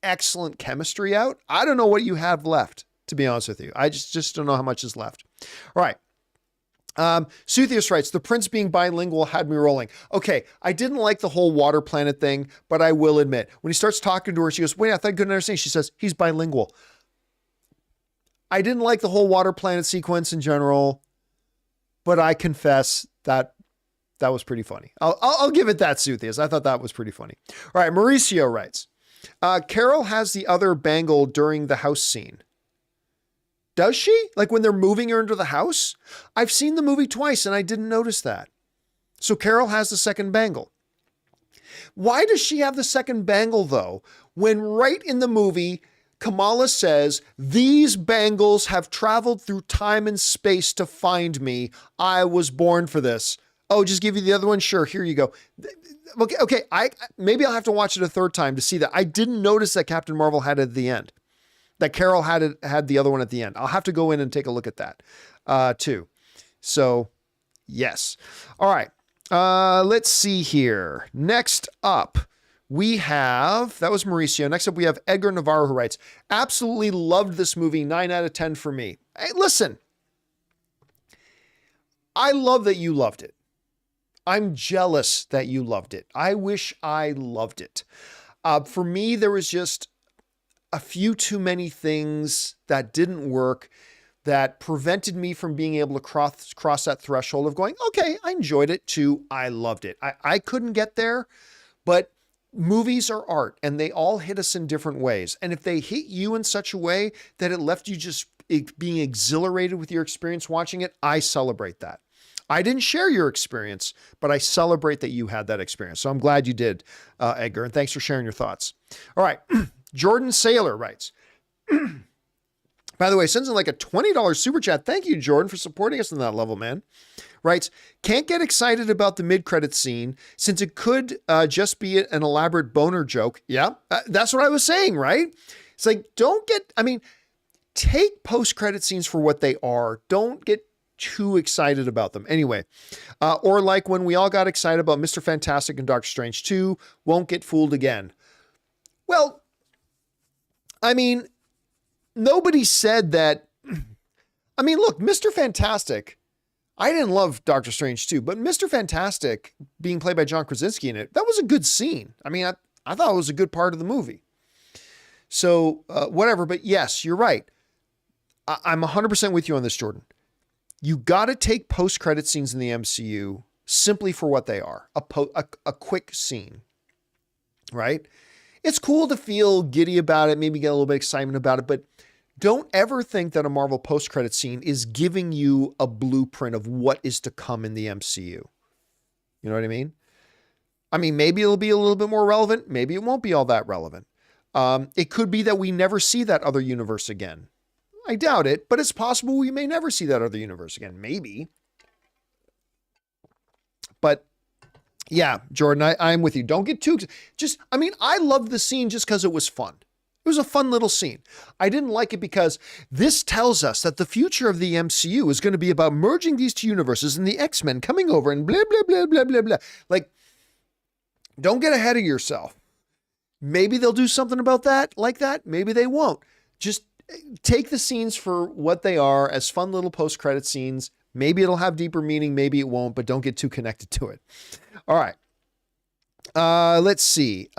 [SPEAKER 1] excellent chemistry out, I don't know what you have left, to be honest with you. I just don't know how much is left. All right. Suthius writes, the prince being bilingual had me rolling. Okay, I didn't like the whole water planet thing, but I will admit, when he starts talking to her, she goes, wait, I thought I couldn't understand. She says, he's bilingual. I didn't like the whole water planet sequence in general, but I confess that was pretty funny. I'll give it that, Suthius. I thought that was pretty funny. All right, Mauricio writes, Carol has the other Bangle during the house scene. Does she? Like when they're moving her into the house? I've seen the movie twice and I didn't notice that. So Carol has the second Bangle. Why does she have the second Bangle though? When right in the movie, Kamala says, these Bangles have traveled through time and space to find me. I was born for this. Oh, just give you the other one? Sure, here you go. Okay. Maybe I'll have to watch it a third time to see that. I didn't notice that Captain Marvel had it at the end. That Carol had the other one at the end. I'll have to go in and take a look at that too. So, yes. All right. Let's see here. Next up, we have, that was Mauricio. Next up, we have Edgar Navarro, who writes, absolutely loved this movie. 9 out of 10 for me. Hey, listen, I love that you loved it. I'm jealous that you loved it. I wish I loved it. For me, there was just a few too many things that didn't work that prevented me from being able to cross that threshold of going, okay, I enjoyed it to I loved it. I couldn't get there, but movies are art and they all hit us in different ways. And if they hit you in such a way that it left you just being exhilarated with your experience watching it, I celebrate that. I didn't share your experience, but I celebrate that you had that experience. So I'm glad you did, Edgar, and thanks for sharing your thoughts. All right. Jordan Saylor writes, By the way, sends in like a $20 super chat. Thank you, Jordan, for supporting us on that level, man. Writes, can't get excited about the mid-credit scene since it could just be an elaborate boner joke. Yeah, that's what I was saying, right? It's like, take post-credit scenes for what they are. Don't get too excited about them. Anyway, or like when we all got excited about Mr. Fantastic and Doctor Strange 2, won't get fooled again. Well, I mean, nobody said that. I mean, look, Mr. Fantastic, I didn't love Doctor Strange 2, but Mr. Fantastic being played by John Krasinski in it, that was a good scene. I mean, I thought it was a good part of the movie. So whatever, but yes, you're right. I'm 100% with you on this, Jordan. You got to take post-credit scenes in the MCU simply for what they are, a quick scene, right? It's cool to feel giddy about it, maybe get a little bit of excitement about it, but don't ever think that a Marvel post-credit scene is giving you a blueprint of what is to come in the MCU. You know what I mean? I mean, maybe it'll be a little bit more relevant. Maybe it won't be all that relevant. It could be that we never see that other universe again. I doubt it, but it's possible we may never see that other universe again. Maybe. But yeah, Jordan, I'm with you. Don't get too, I loved the scene just because it was fun. It was a fun little scene. I didn't like it because this tells us that the future of the MCU is going to be about merging these two universes and the X-Men coming over and blah, blah, blah, blah, blah, blah. Like, don't get ahead of yourself. Maybe they'll do something about that, like that. Maybe they won't. Just take the scenes for what they are as fun little post-credit scenes. Maybe it'll have deeper meaning. Maybe it won't, but don't get too connected to it. All right. Let's see.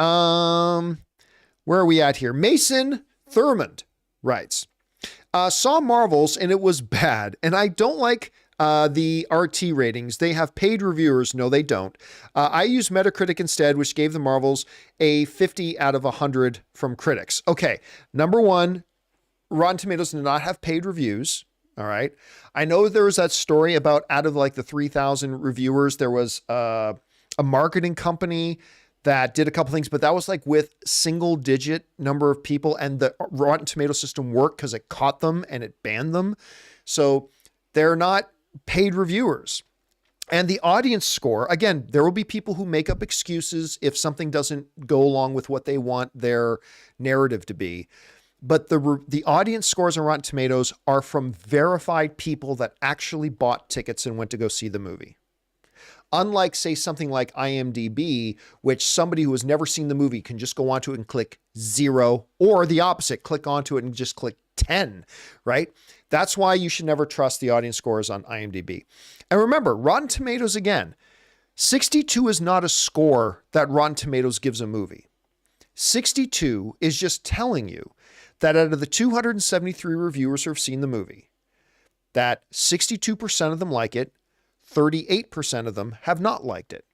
[SPEAKER 1] Where are we at here? Mason Thurmond writes, saw Marvels and it was bad. And I don't like the RT ratings. They have paid reviewers. No, they don't. I use Metacritic instead, which gave the Marvels a 50 out of 100 from critics. Okay. Number one, Rotten Tomatoes did not have paid reviews. All right. I know there was that story about out of like the 3,000 reviewers, there was a marketing company that did a couple things, but that was like with single digit number of people, and the Rotten Tomato system worked because it caught them and it banned them. So they're not paid reviewers. And the audience score, again, there will be people who make up excuses if something doesn't go along with what they want their narrative to be. But the audience scores on Rotten Tomatoes are from verified people that actually bought tickets and went to go see the movie. Unlike, say, something like IMDb, which somebody who has never seen the movie can just go onto it and click 0, or the opposite, click onto it and just click 10, right? That's why you should never trust the audience scores on IMDb. And remember, Rotten Tomatoes, again, 62 is not a score that Rotten Tomatoes gives a movie. 62 is just telling you that out of the 273 reviewers who have seen the movie, that 62% of them like it, 38% of them have not liked it.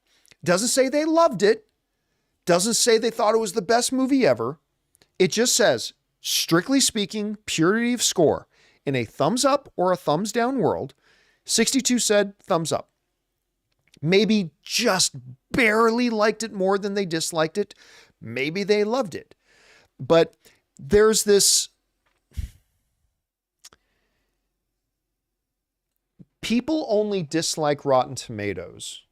[SPEAKER 1] Doesn't say they loved it. Doesn't say they thought it was the best movie ever. It just says, strictly speaking, purity of score. In a thumbs up or a thumbs down world, 62 said thumbs up. Maybe just barely liked it more than they disliked it. Maybe they loved it. But there's this... People only dislike Rotten Tomatoes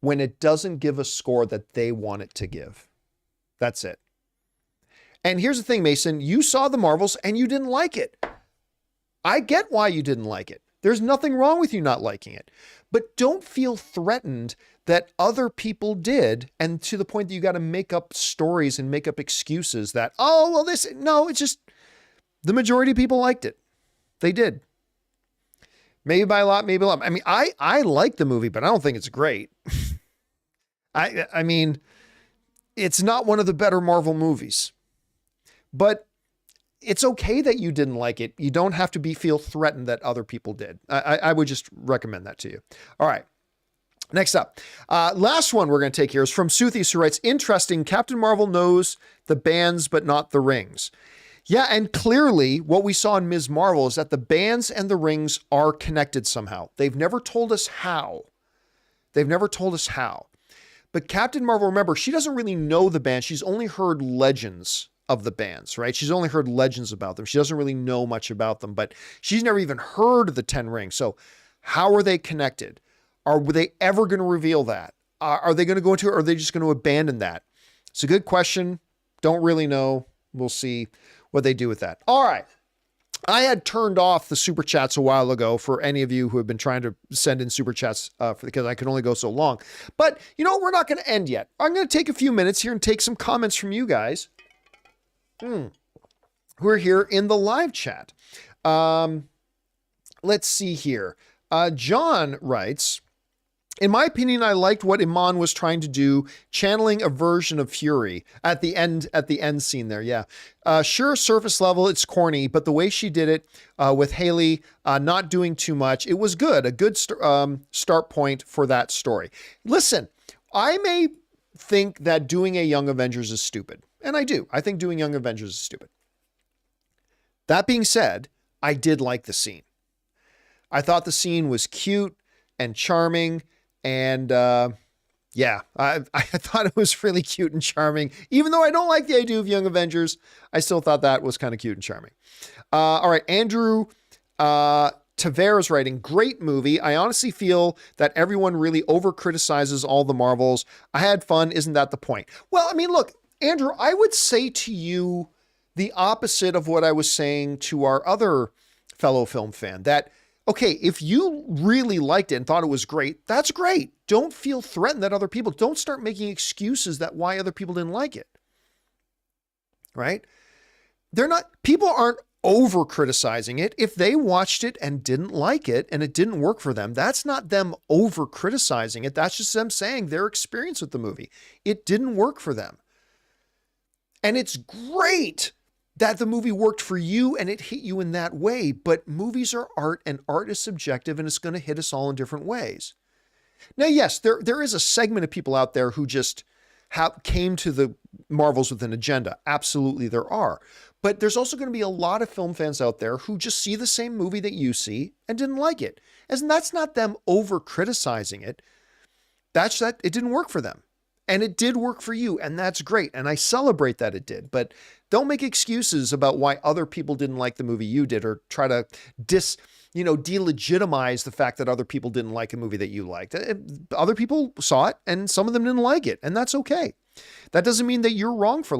[SPEAKER 1] when it doesn't give a score that they want it to give. That's it. And here's the thing, Mason, you saw the Marvels and you didn't like it. I get why you didn't like it. There's nothing wrong with you not liking it. But don't feel threatened that other people did, and to the point that you got to make up stories and make up excuses that, oh, well, it's just the majority of people liked it. They did. Maybe by a lot, maybe a lot. I mean, I like the movie, but I don't think it's great. I mean, it's not one of the better Marvel movies. But it's okay that you didn't like it. You don't have to feel threatened that other people did. I would just recommend that to you. All right. Next up. Last one we're going to take here is from Soothis, who writes, interesting, Captain Marvel knows the bands, but not the rings. Yeah, and clearly what we saw in Ms. Marvel is that the bands and the rings are connected somehow. They've never told us how. But Captain Marvel, remember, she doesn't really know the band. She's only heard legends of the bands, right? She's only heard legends about them. She doesn't really know much about them, but she's never even heard of the Ten Rings. So how are they connected? Are they ever going to reveal that? Are they going to go into it, or are they just going to abandon that? It's a good question. Don't really know. We'll see what they do with that. All right. I had turned off the super chats a while ago for any of you who have been trying to send in super chats because I can only go so long. But you know, we're not going to end yet. I'm going to take a few minutes here and take some comments from you guys who are here in the live chat. Let's see here. John writes, in my opinion, I liked what Iman was trying to do, channeling a version of Fury at the end scene there. Yeah. Sure, surface level, it's corny, but the way she did it with Haley not doing too much, it was good. A good start point for that story. Listen, I may think that doing a Young Avengers is stupid. And I do. I think doing Young Avengers is stupid. That being said, I did like the scene. I thought the scene was cute and charming. And yeah, I thought it was really cute and charming. Even though I don't like the idea of Young Avengers, I still thought that was kind of cute and charming. All right, Andrew Tavares writing, great movie. I honestly feel that everyone really over-criticizes all the Marvels. I had fun. Isn't that the point? Well, I mean, look, Andrew, I would say to you the opposite of what I was saying to our other fellow film fan, that okay, if you really liked it and thought it was great, that's great. Don't feel threatened that other people, don't start making excuses that why other people didn't like it. Right? People aren't over criticizing it. If they watched it and didn't like it and it didn't work for them, that's not them over criticizing it. That's just them saying their experience with the movie. It didn't work for them. And it's great that the movie worked for you and it hit you in that way, but movies are art and art is subjective and it's going to hit us all in different ways. Now, yes, there is a segment of people out there who just came to the Marvels with an agenda. Absolutely there are. But there's also going to be a lot of film fans out there who just see the same movie that you see and didn't like it. And that's not them over criticizing it. That's that it didn't work for them. And it did work for you, and that's great. And I celebrate that it did. But don't make excuses about why other people didn't like the movie you did, or try to delegitimize the fact that other people didn't like a movie that you liked. Other people saw it, and some of them didn't like it, and that's okay. That doesn't mean that you're wrong for